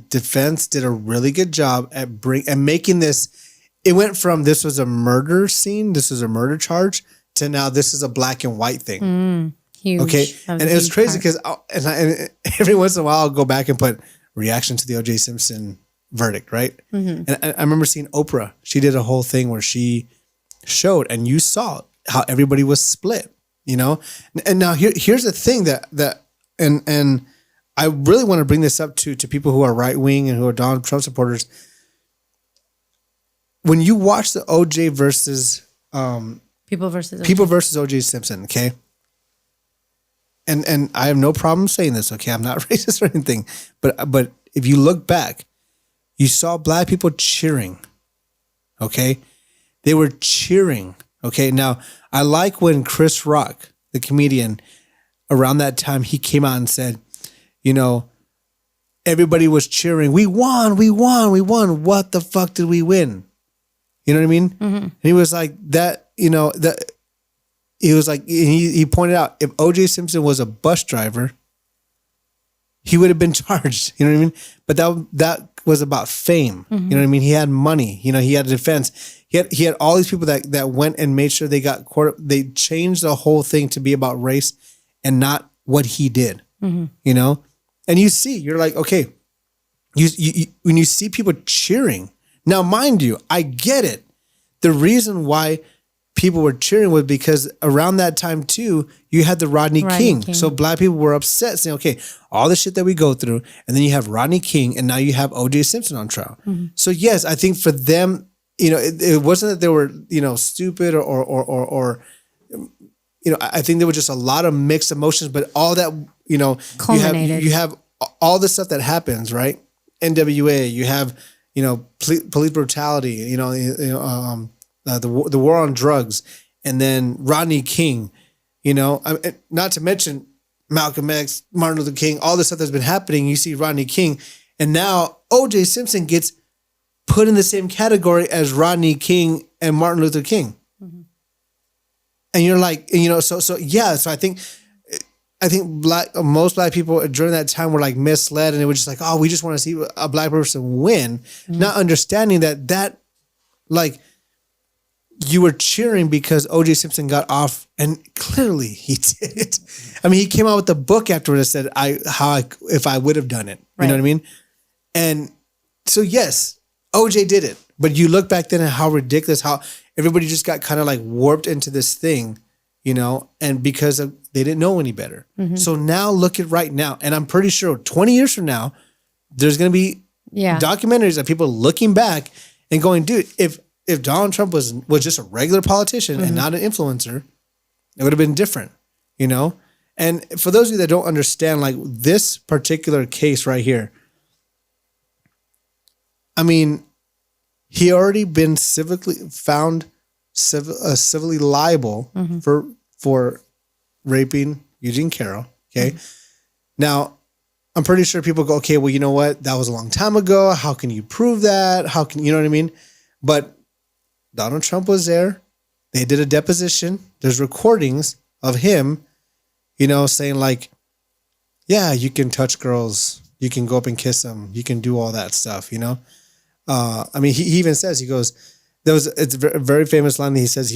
defense did a really good job at making this. It went from this was a murder scene, this was a murder charge, to now this is a black and white thing. Huge. Okay. And it was crazy because and every once in a while I'll go back and put reaction to the O.J. Simpson verdict, right? And I remember seeing Oprah. She did a whole thing where she showed, and you saw how everybody was split, And now here's the thing that I really want to bring this up to people who are right wing and who are Donald Trump supporters. When you watch the OJ versus people versus OJ Simpson, okay? And I have no problem saying this, okay? I'm not racist or anything, but if you look back, you saw black people cheering, okay? They were cheering, okay? Now, I like when Chris Rock, the comedian, around that time, he came out and said, everybody was cheering. We won, we won, we won. What the fuck did we win? You know what I mean? And he was like that, that he was like, he pointed out, if O.J. Simpson was a bus driver, he would have been charged. You know what I mean? But that was about fame. You know what I mean? He had money. He had a defense. He had all these people that went and made sure they got court. They changed the whole thing to be about race and not what he did. And you see, you're like, okay, you when you see people cheering. Now, mind you, I get it. The reason why people were cheering was because around that time too, you had the Rodney King. So black people were upset, saying, okay, all the shit that we go through, and then you have Rodney King, and now you have O.J. Simpson on trial. So yes, I think for them, it wasn't that they were, stupid or I think there was just a lot of mixed emotions, but all that, culminated. You have all the stuff that happens, right? NWA, you have, police brutality, the war on drugs, and then Rodney King, not to mention Malcolm X, Martin Luther King, all the stuff that's been happening. You see Rodney King, and now O.J. Simpson gets put in the same category as Rodney King and Martin Luther King. And you're like, so I think most black people during that time were like misled, and it was just like, oh, we just want to see a black person win, not understanding that like you were cheering because O.J. Simpson got off, and clearly he did. I mean, he came out with a book afterwards that said if I would have done it, you know what I mean? And so yes, O.J. did it, but you look back then at how ridiculous, how everybody just got kind of like warped into this thing. And because they didn't know any better. So now look at right now. And I'm pretty sure 20 years from now, there's going to be documentaries of people looking back and going, dude, if Donald Trump was just a regular politician and not an influencer, it would have been different, And for those of you that don't understand, like this particular case right here, I mean, he already been found civilly liable for raping Eugene Carroll. Okay. Now, I'm pretty sure people go, okay, well, you know what? That was a long time ago. How can you prove that? How can, you know what I mean? But Donald Trump was there. They did a deposition. There's recordings of him, saying like, yeah, you can touch girls. You can go up and kiss them. You can do all that stuff, I mean, he even says, he goes, it's a very famous line. He says,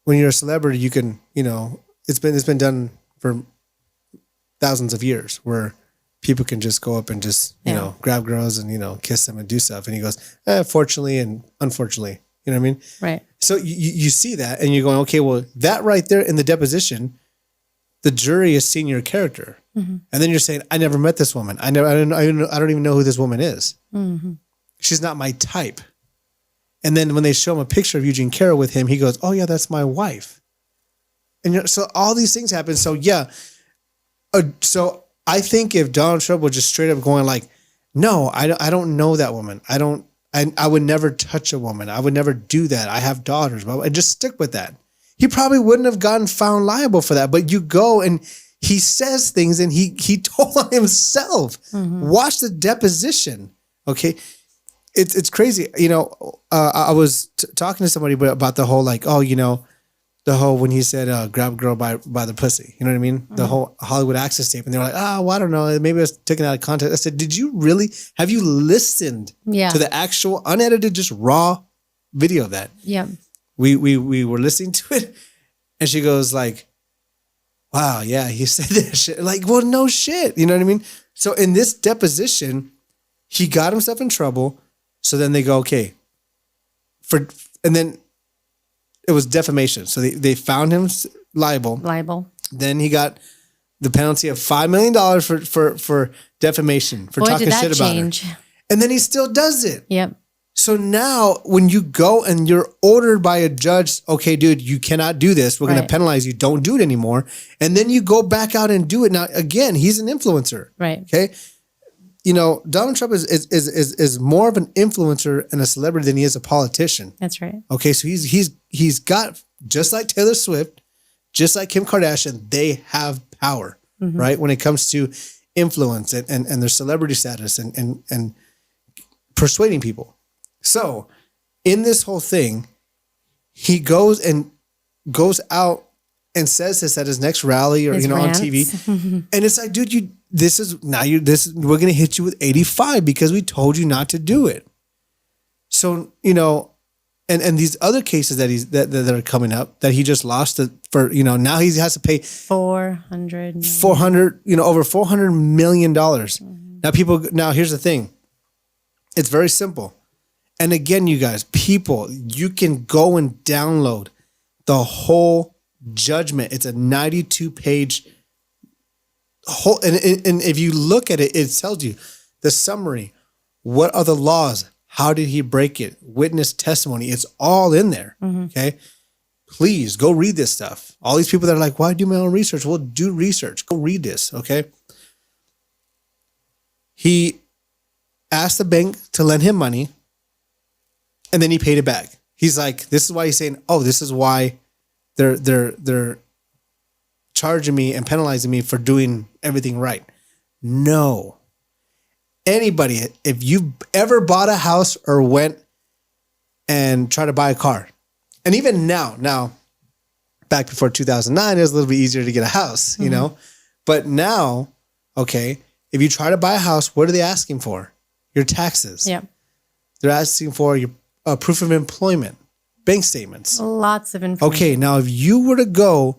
when you're a celebrity, you can, it's been done for thousands of years where people can just go up and just, grab girls and, kiss them and do stuff. And he goes, fortunately and unfortunately, you know what I mean? Right. So you see that and you're going, okay, well, that right there in the deposition the jury is seeing your character. And then you're saying, I never met this woman. I don't even know who this woman is. She's not my type. And then when they show him a picture of Eugene Carroll with him, he goes, oh yeah, that's my wife. And so all these things happen. So yeah. So I think if Donald Trump was just straight up going like, no, I don't know that woman. I would never touch a woman. I would never do that. I have daughters, but I just stick with that. He probably wouldn't have gotten found liable for that. But you go and he says things and he told on himself. Watch the deposition. Okay. It's crazy. You know, I was talking to somebody about the whole, like, oh, you know, the whole, when he said, grab a girl by the pussy, you know what I mean? The whole Hollywood Access tape. And they were like, oh, well, I don't know. Maybe I was taken out of context. I said, have you listened to the actual unedited, just raw video of that? Yeah. We were listening to it and she goes like, wow, yeah, he said that shit. Like, well, no shit. You know what I mean? So in this deposition, he got himself in trouble. So then they go, okay, and then it was defamation. So they found him liable. Then he got the penalty of $5 million for defamation, for talking shit about her. And then he still does it. Yep. So now when you go and you're ordered by a judge, okay, dude, you cannot do this. We're going to penalize you. Don't do it anymore. And then you go back out and do it. Now, again, he's an influencer. Right. Okay. You know, Donald Trump is more of an influencer and a celebrity than he is a politician. That's right. Okay. So he's got, just like Taylor Swift, just like Kim Kardashian, they have power, right? When it comes to influence and their celebrity status and persuading people. So in this whole thing, he goes out and says this at his next rally or, on TV. And it's like, dude, we're going to hit you with 85 because we told you not to do it. So, and these other cases that are coming up that he just lost for, now he has to pay over $400 million. Now here's the thing. It's very simple. And again, you guys, you can go and download the whole judgment. It's a 92-page whole, and if you look at it, it tells you the summary. What are the laws? How did he break it? Witness testimony. It's all in there. Okay. Please go read this stuff. All these people that are like, why do my own research? Well, do research. Go read this. Okay. He asked the bank to lend him money. And then he paid it back. He's like, this is why he's saying, oh, this is why they're charging me and penalizing me for doing everything right. No. Anybody, if you ever bought a house or went and tried to buy a car, and even now, back before 2009, it was a little bit easier to get a house, But now, okay, if you try to buy a house, what are they asking for? Your taxes. Yeah. They're asking for your proof of employment, bank statements. Lots of information. Okay, now if you were to go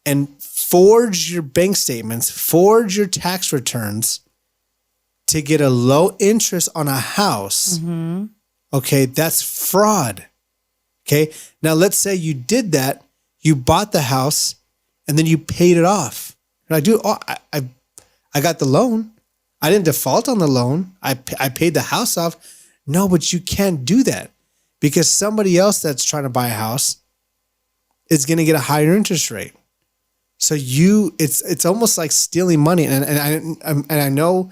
and forge your bank statements, forge your tax returns to get a low interest on a house, okay, that's fraud. Okay, now let's say you did that, you bought the house, and then you paid it off. And I do, I got the loan. I didn't default on the loan. I paid the house off. No, but you can't do that. Because somebody else that's trying to buy a house is going to get a higher interest rate. So it's almost like stealing money. And I know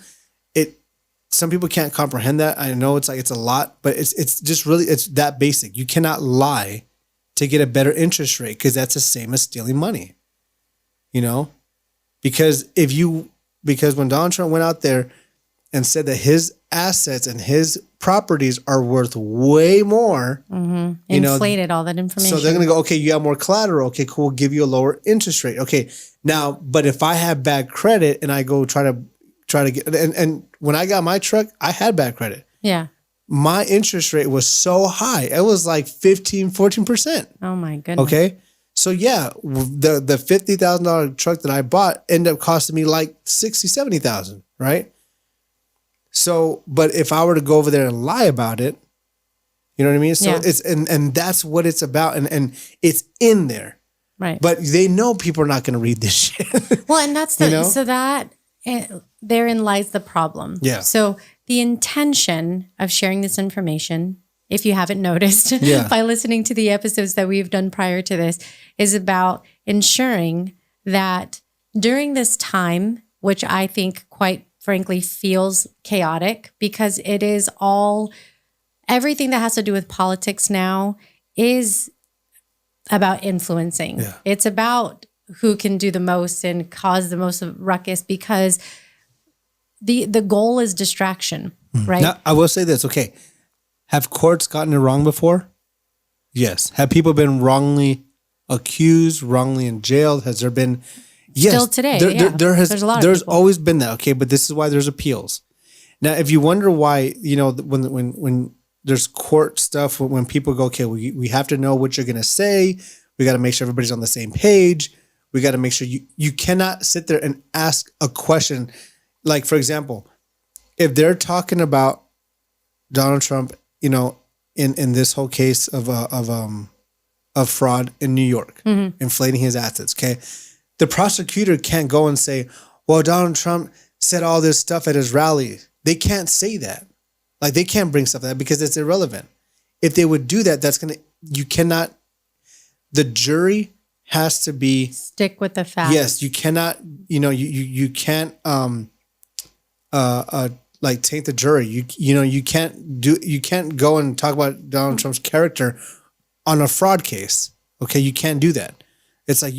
it. Some people can't comprehend that. I know it's a lot, but it's just really, it's that basic. You cannot lie to get a better interest rate because that's the same as stealing money. Because when Donald Trump went out there and said that his assets and his properties are worth way more. Inflated all that information. So they're going to go, okay, you have more collateral. Okay, cool. We'll give you a lower interest rate. Okay. Now, but if I have bad credit and I go try to get, and when I got my truck, I had bad credit. Yeah. My interest rate was so high. It was like 14%. Oh my goodness. Okay. So yeah, the $50,000 truck that I bought ended up costing me like $60,000, $70,000. Right. So, but if I were to go over there and lie about it, you know what I mean? So it's, and that's what it's about. And it's in there. Right. But they know people are not going to read this shit. Well, and that's so that therein lies the problem. Yeah. So the intention of sharing this information, if you haven't noticed by listening to the episodes that we've done prior to this, is about ensuring that during this time, which I think quite frankly feels chaotic because it is everything that has to do with politics now is about influencing. Yeah. It's about who can do the most and cause the most ruckus because the goal is distraction, right? Now, I will say this, okay. Have courts gotten it wrong before? Yes. Have people been wrongly accused, wrongly in jail? Has there been... Yes. Still today, there's a lot of people. Always been that, okay? But this is why there's appeals. Now, if you wonder why, when there's court stuff, when people go, okay, we have to know what you're going to say. We got to make sure everybody's on the same page. We got to make sure you cannot sit there and ask a question. Like, for example, if they're talking about Donald Trump, in this whole case of fraud in New York, inflating his assets, okay? The prosecutor can't go and say, well, Donald Trump said all this stuff at his rally. They can't say that. Like, they can't bring stuff like that because it's irrelevant. If they would do that, the jury has to be... Stick with the facts. Yes, you cannot, you can't, taint the jury. You can't go and talk about Donald Trump's character on a fraud case. Okay, you can't do that. It's like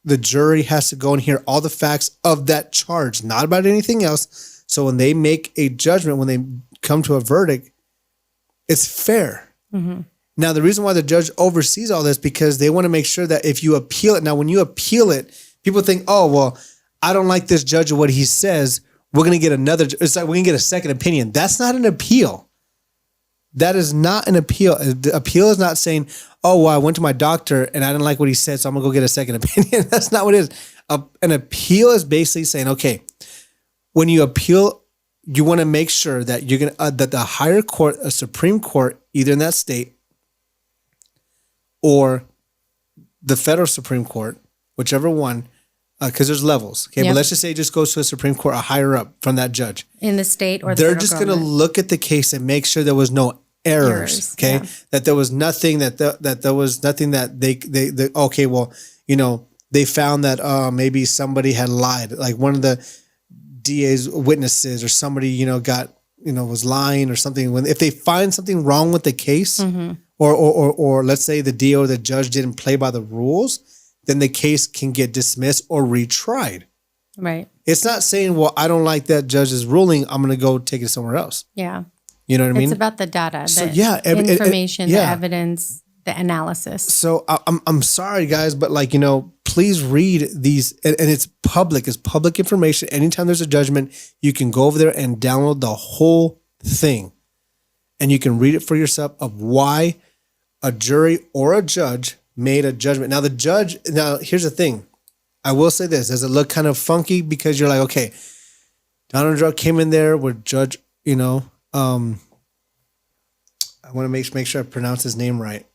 the jury has to go and hear all the facts of that charge, not about anything else. So when they make a judgment, when they come to a verdict, it's fair. Mm-hmm. Now, the reason why the judge oversees all this because they want to make sure that if you appeal it, now when you appeal it, people think, oh, well, I don't like this judge or what he says. We're going to get it's like we're going to get a second opinion. That's not an appeal. That is not an appeal. The appeal is not saying, oh, well, I went to my doctor and I didn't like what he said, so I'm going to go get a second opinion. That's not what it is. An appeal is basically saying, okay, when you appeal, you want to make sure that you're going to that the higher court, a Supreme Court, either in that state or the federal Supreme Court, whichever one, because there's levels. Okay, but let's just say it just goes to a Supreme Court, a higher up from that judge in the state or they're just going to look at the case and make sure there was no errors. Okay, that there was nothing that there was nothing that they okay, well, they found that maybe somebody had lied, like one of the DA's witnesses or somebody, got, was lying or something. If they find something wrong with the case or let's say the DA or the judge didn't play by the rules, then the case can get dismissed or retried. Right. It's not saying, well, I don't like that judge's ruling. I'm going to go take it somewhere else. Yeah. You know what I mean? It's about the data, so, information, the evidence, the analysis. So I'm sorry, guys, but please read these. And it's public. It's public information. Anytime there's a judgment, you can go over there and download the whole thing. And you can read it for yourself of why a jury or a judge made a judgment. Now, here's the thing. I will say this. Does it look kind of funky? Because you're like, okay, Donald Trump came in there with Judge, I want to make sure I pronounce his name right.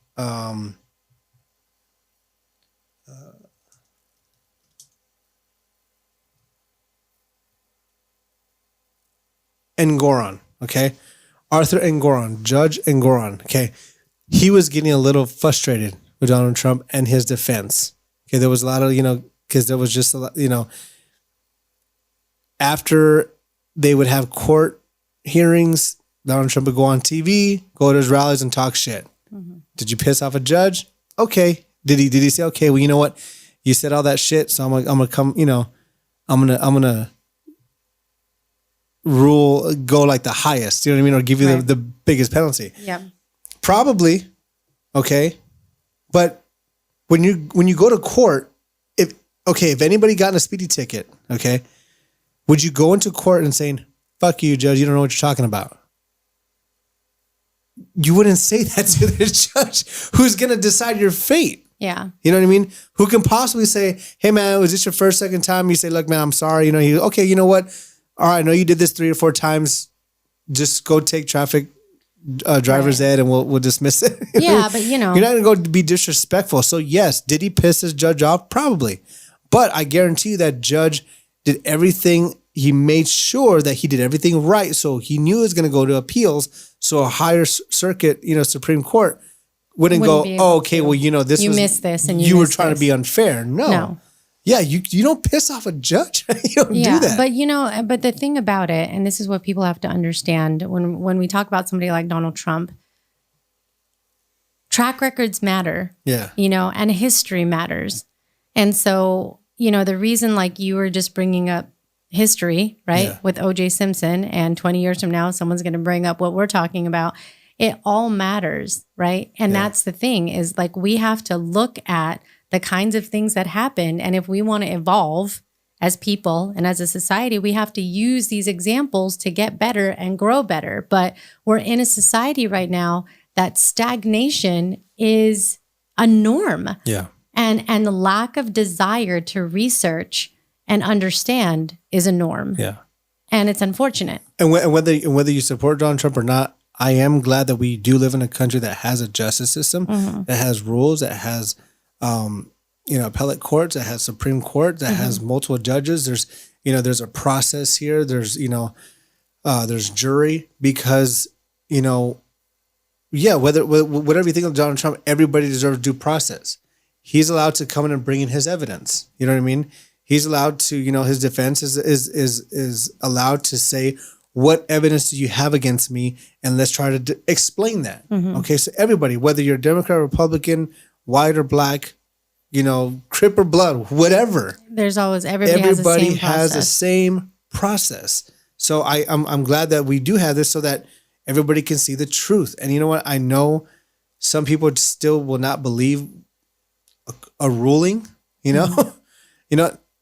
Engoron, okay? Arthur Engoron, Judge Engoron, okay? He was getting a little frustrated with Donald Trump and his defense. Okay, there was a lot of, because there was just a lot, after they would have court hearings, Donald Trump would go on TV, go to his rallies and talk shit. Mm-hmm. Did you piss off a judge? Okay. Did he say, okay, well, you know what? You said all that shit, so I'm gonna come, I'm gonna go like the highest, you know what I mean? Or give you the biggest penalty. Yeah. Probably. Okay. But when you go to court, if anybody got in a speeding ticket, okay, would you go into court and saying, fuck you, judge, you don't know what you're talking about? You wouldn't say that to the judge who's going to decide your fate. Yeah. You know what I mean? Who can possibly say, hey man, was this your first, second time? You say, look, man, I'm sorry. Okay, you know what? All right, I know you did this 3 or 4 times. Just go take traffic driver's ed and we'll dismiss it. Yeah, but you know, you're not going to go be disrespectful. So yes, did he piss his judge off? Probably. But I guarantee you that judge did everything. He made sure that he did everything right. So he knew it was going to go to appeals. So a higher circuit, Supreme Court wouldn't go, okay, well, you missed this and you were trying to be unfair. No. Yeah, you don't piss off a judge. You don't do that. But but the thing about it, and this is what people have to understand when we talk about somebody like Donald Trump, track records matter. Yeah. And history matters. And so, the reason like you were just bringing up history, right? Yeah. With OJ Simpson, and 20 years from now, someone's going to bring up what we're talking about. It all matters, right? And that's the thing is like, we have to look at the kinds of things that happen. And if we want to evolve as people and as a society, we have to use these examples to get better and grow better. But we're in a society right now that stagnation is a norm. Yeah. And the lack of desire to research and understand is a norm. Yeah. And it's unfortunate. And whether you support Donald Trump or not, I am glad that we do live in a country that has a justice system, that has rules, that has, appellate courts, that has Supreme Court, that has multiple judges. There's a process here. There's jury because, whatever you think of Donald Trump, everybody deserves due process. He's allowed to come in and bring in his evidence. You know what I mean? He's allowed to, his defense is allowed to say, what evidence do you have against me? And let's try to explain that. Okay, so everybody, whether you're Democrat, Republican, white or black, Crip or blood, whatever. There's always everybody has the same process. So I'm glad that we do have this so that everybody can see the truth. And you know what? I know some people still will not believe a ruling.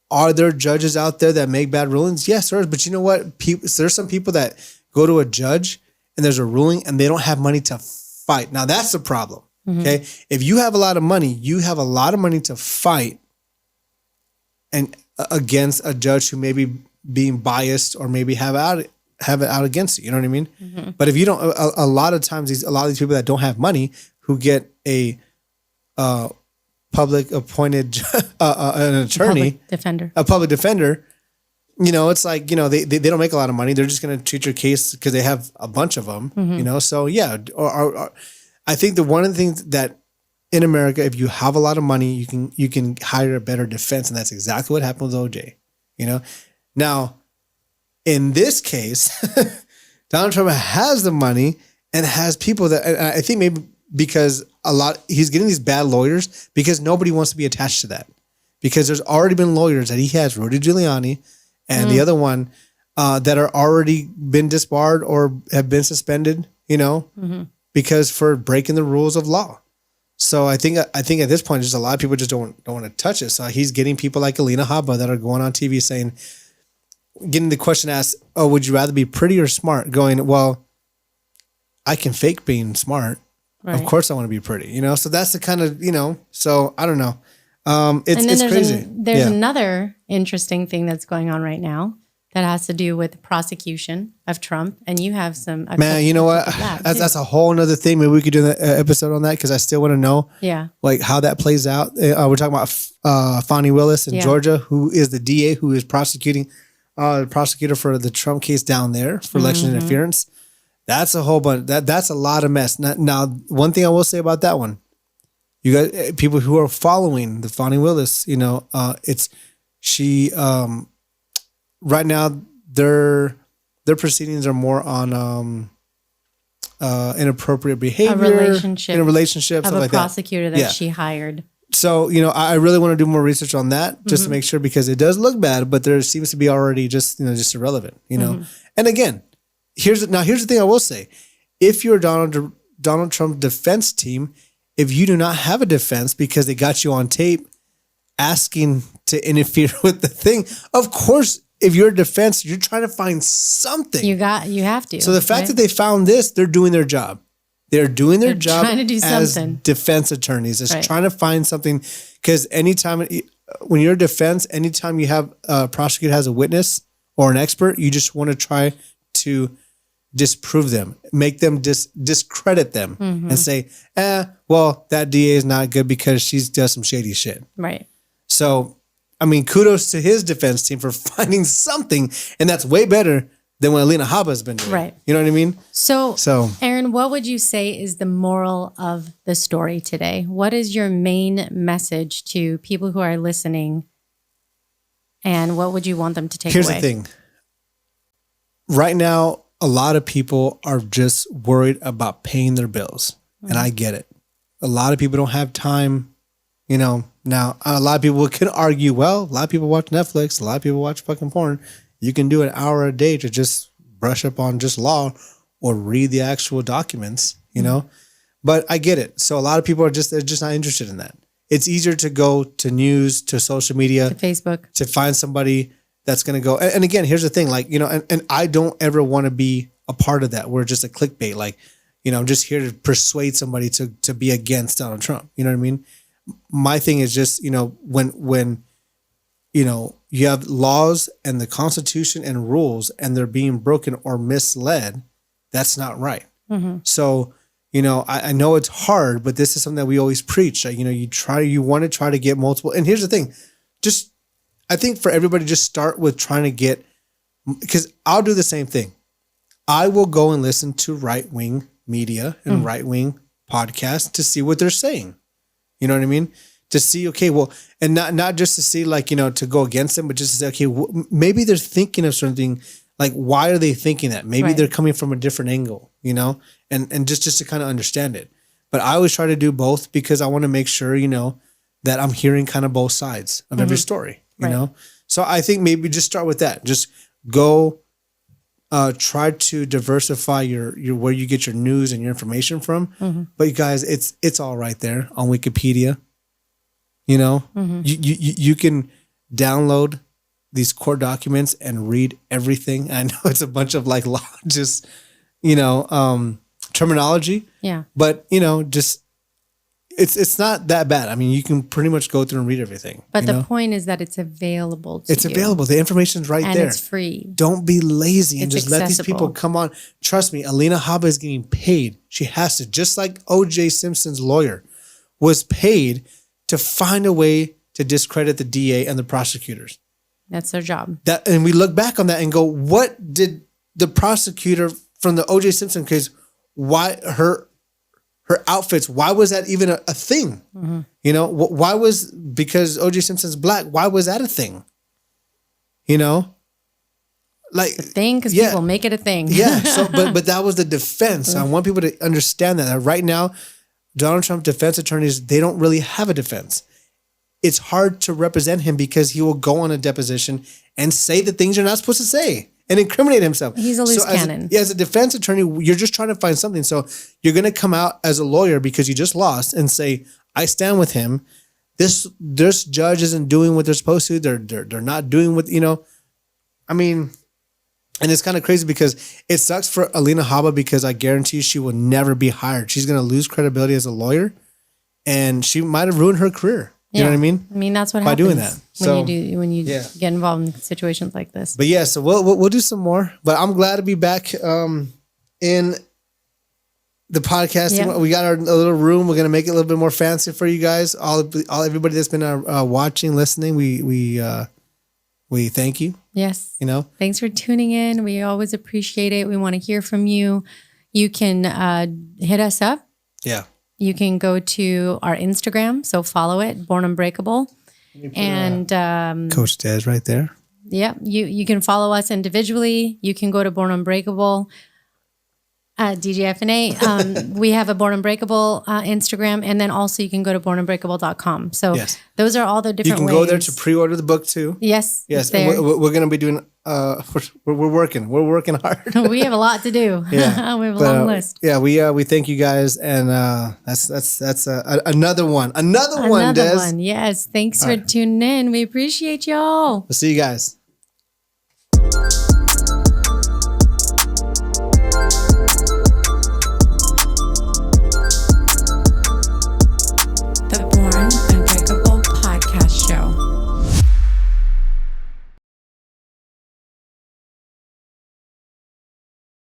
Are there judges out there that make bad rulings? Yes, there is. But you know what? There's some people that go to a judge and there's a ruling and they don't have money to fight. Now that's the problem. Okay. If you have a lot of money, you have a lot of money to fight and against a judge who may be being biased or maybe have it out against you. You know what I mean? But if you don't, a lot of times a lot of these people that don't have money who get a public appointed an attorney, a public defender, it's like, they don't make a lot of money. They're just going to treat your case because they have a bunch of them, So yeah, or I think that one of the things that in America, if you have a lot of money, you can hire a better defense. And that's exactly what happened with OJ, Now, in this case, Donald Trump has the money and has people that, and I think maybe because he's getting these bad lawyers because nobody wants to be attached to that. Because there's already been lawyers that he has, Rudy Giuliani and the other one, that are already been disbarred or have been suspended, because for breaking the rules of law. So I think at this point, just a lot of people just don't want to touch it. So he's getting people like Alina Habba that are going on TV saying, getting the question asked, oh, would you rather be pretty or smart? Going, well, I can fake being smart. Right. Of course I want to be pretty, So that's the kind of, so I don't know. It's crazy. There's another interesting thing that's going on right now that has to do with the prosecution of Trump. And you have some... Man, you know what? That's a whole nother thing. Maybe we could do an episode on that because I still want to know like how that plays out. We're talking about Fani Willis in Georgia, who is the DA who is prosecuting the prosecutor for the Trump case down there for election interference. That's a whole bunch. That's a lot of mess. Now, one thing I will say about that one, you got people who are following the Fani Willis, right now their proceedings are more on inappropriate behavior, in a relationship of something a like prosecutor that she hired. So, I really want to do more research on that just to make sure, because it does look bad, but there seems to be already just irrelevant, And again, here's the thing I will say. If you're Donald Trump defense team, if you do not have a defense because they got you on tape asking to interfere with the thing, of course, if you're a defense, you're trying to find something. You have to. So the fact that they found this, they're doing their job. They're doing their job trying to do as something. Defense attorneys. It's trying to find something, because anytime when you're a defense, anytime you have a prosecutor has a witness or an expert, you just want to try to disprove them, make them discredit them, and say, well, that DA is not good because she's does some shady shit. Right. So, I mean, kudos to his defense team for finding something, and that's way better than what Alina Habba has been doing. Right. You know what I mean? So, So, Aaron, what would you say is the moral of the story today? What is your main message to people who are listening? And what would you want them to take here's away? the thing. Right now, a lot of people are just worried about paying their bills. And I get it. A lot of people don't have time. You know, now a lot of people can argue, well, a lot of people watch Netflix. A lot of people watch fucking porn. You can do an hour a day to just brush up on just law or read the actual documents, you know? But I get it. So a lot of people they're just not interested in that. It's easier to go to news, to social media, To Facebook. to find somebody that's going to go. And again, here's the thing, like, you know, and I don't ever want to be a part of that. We're just a clickbait. Like, you know, I'm just here to persuade somebody to be against Donald Trump. You know what I mean? My thing is just, you know, when, you know, you have laws and the Constitution and rules and they're being broken or misled, that's not right. So, you know, I know it's hard, but this is something that we always preach. Like, you know, you want to try to get multiple. And here's the thing, just, I think for everybody, just start with trying to get, because I'll do the same thing. I will go and listen to right-wing media and right-wing podcasts to see what they're saying. You know what I mean? To see, okay, well, and not just to see, like, you know, to go against them, but just to say, okay, maybe they're thinking of something, like, why are they thinking that? Maybe they're coming from a different angle, you know, and just to kind of understand it. But I always try to do both because I want to make sure, you know, that I'm hearing kind of both sides of every story, you know? So I think maybe just start with that. Just go, try to diversify your where you get your news and your information from. But you guys, it's all right there on Wikipedia. You know, you can download these court documents and read everything. I know it's a bunch of like law, just, you know, terminology. Yeah. But, you know, just it's not that bad. I mean, you can pretty much go through and read everything. But the know? point is that it's available to It's you. available. The information's right And there. it's free. Don't be lazy and It's just let these people accessible. come on. Trust me, Alina Habba is getting paid. She has to, just like O.J. Simpson's lawyer was paid to find a way to discredit the DA and the prosecutors. That's their job. That, and we look back on that and go, what did the prosecutor from the O.J. Simpson case, why her outfits, why was that even a thing? You know, why was, because O.J. Simpson's black, why was that a thing? You know? Like, The thing, because yeah. people make it a thing. Yeah. So, but that was the defense. I want people to understand that right now, Donald Trump defense attorneys, they don't really have a defense. It's hard to represent him because he will go on a deposition and say the things you're not supposed to say and incriminate himself. He's a loose cannon. As a defense attorney, you're just trying to find something. So you're going to come out as a lawyer because you just lost and say, I stand with him. This judge isn't doing what they're supposed to. They're not doing what, you know, I mean, and it's kind of crazy because it sucks for Alina Habba because I guarantee she will never be hired. She's going to lose credibility as a lawyer and she might have ruined her career. You know what I mean? I mean, that's what By happens doing that. So, when you yeah. get involved in situations like this. But yeah, so we'll do some more. But I'm glad to be back in the podcast. Yeah. We got a little room. We're gonna make it a little bit more fancy for you guys. All everybody that's been watching, listening. We thank you. Yes. You know, Thanks for tuning in. We always appreciate it. We want to hear from you. You can hit us up. yeah. You can go to our Instagram, so follow it, Born Unbreakable. And Coach Dez right there. yeah, you can follow us individually. You can go to Born Unbreakable DJFNA. We have a Born Unbreakable Instagram, and then also you can go to bornunbreakable.com. So Yes. those are all the You different can ways. go there to pre-order the book too. Yes. Yes, it's there. and we're gonna be doing. We're working. We're working hard. We have a lot to do. Yeah. We have a But, long list. Yeah, we thank you guys, and that's another one, Des. Another one. Yes. Thanks for tuning in. We appreciate y'all. We'll see you guys.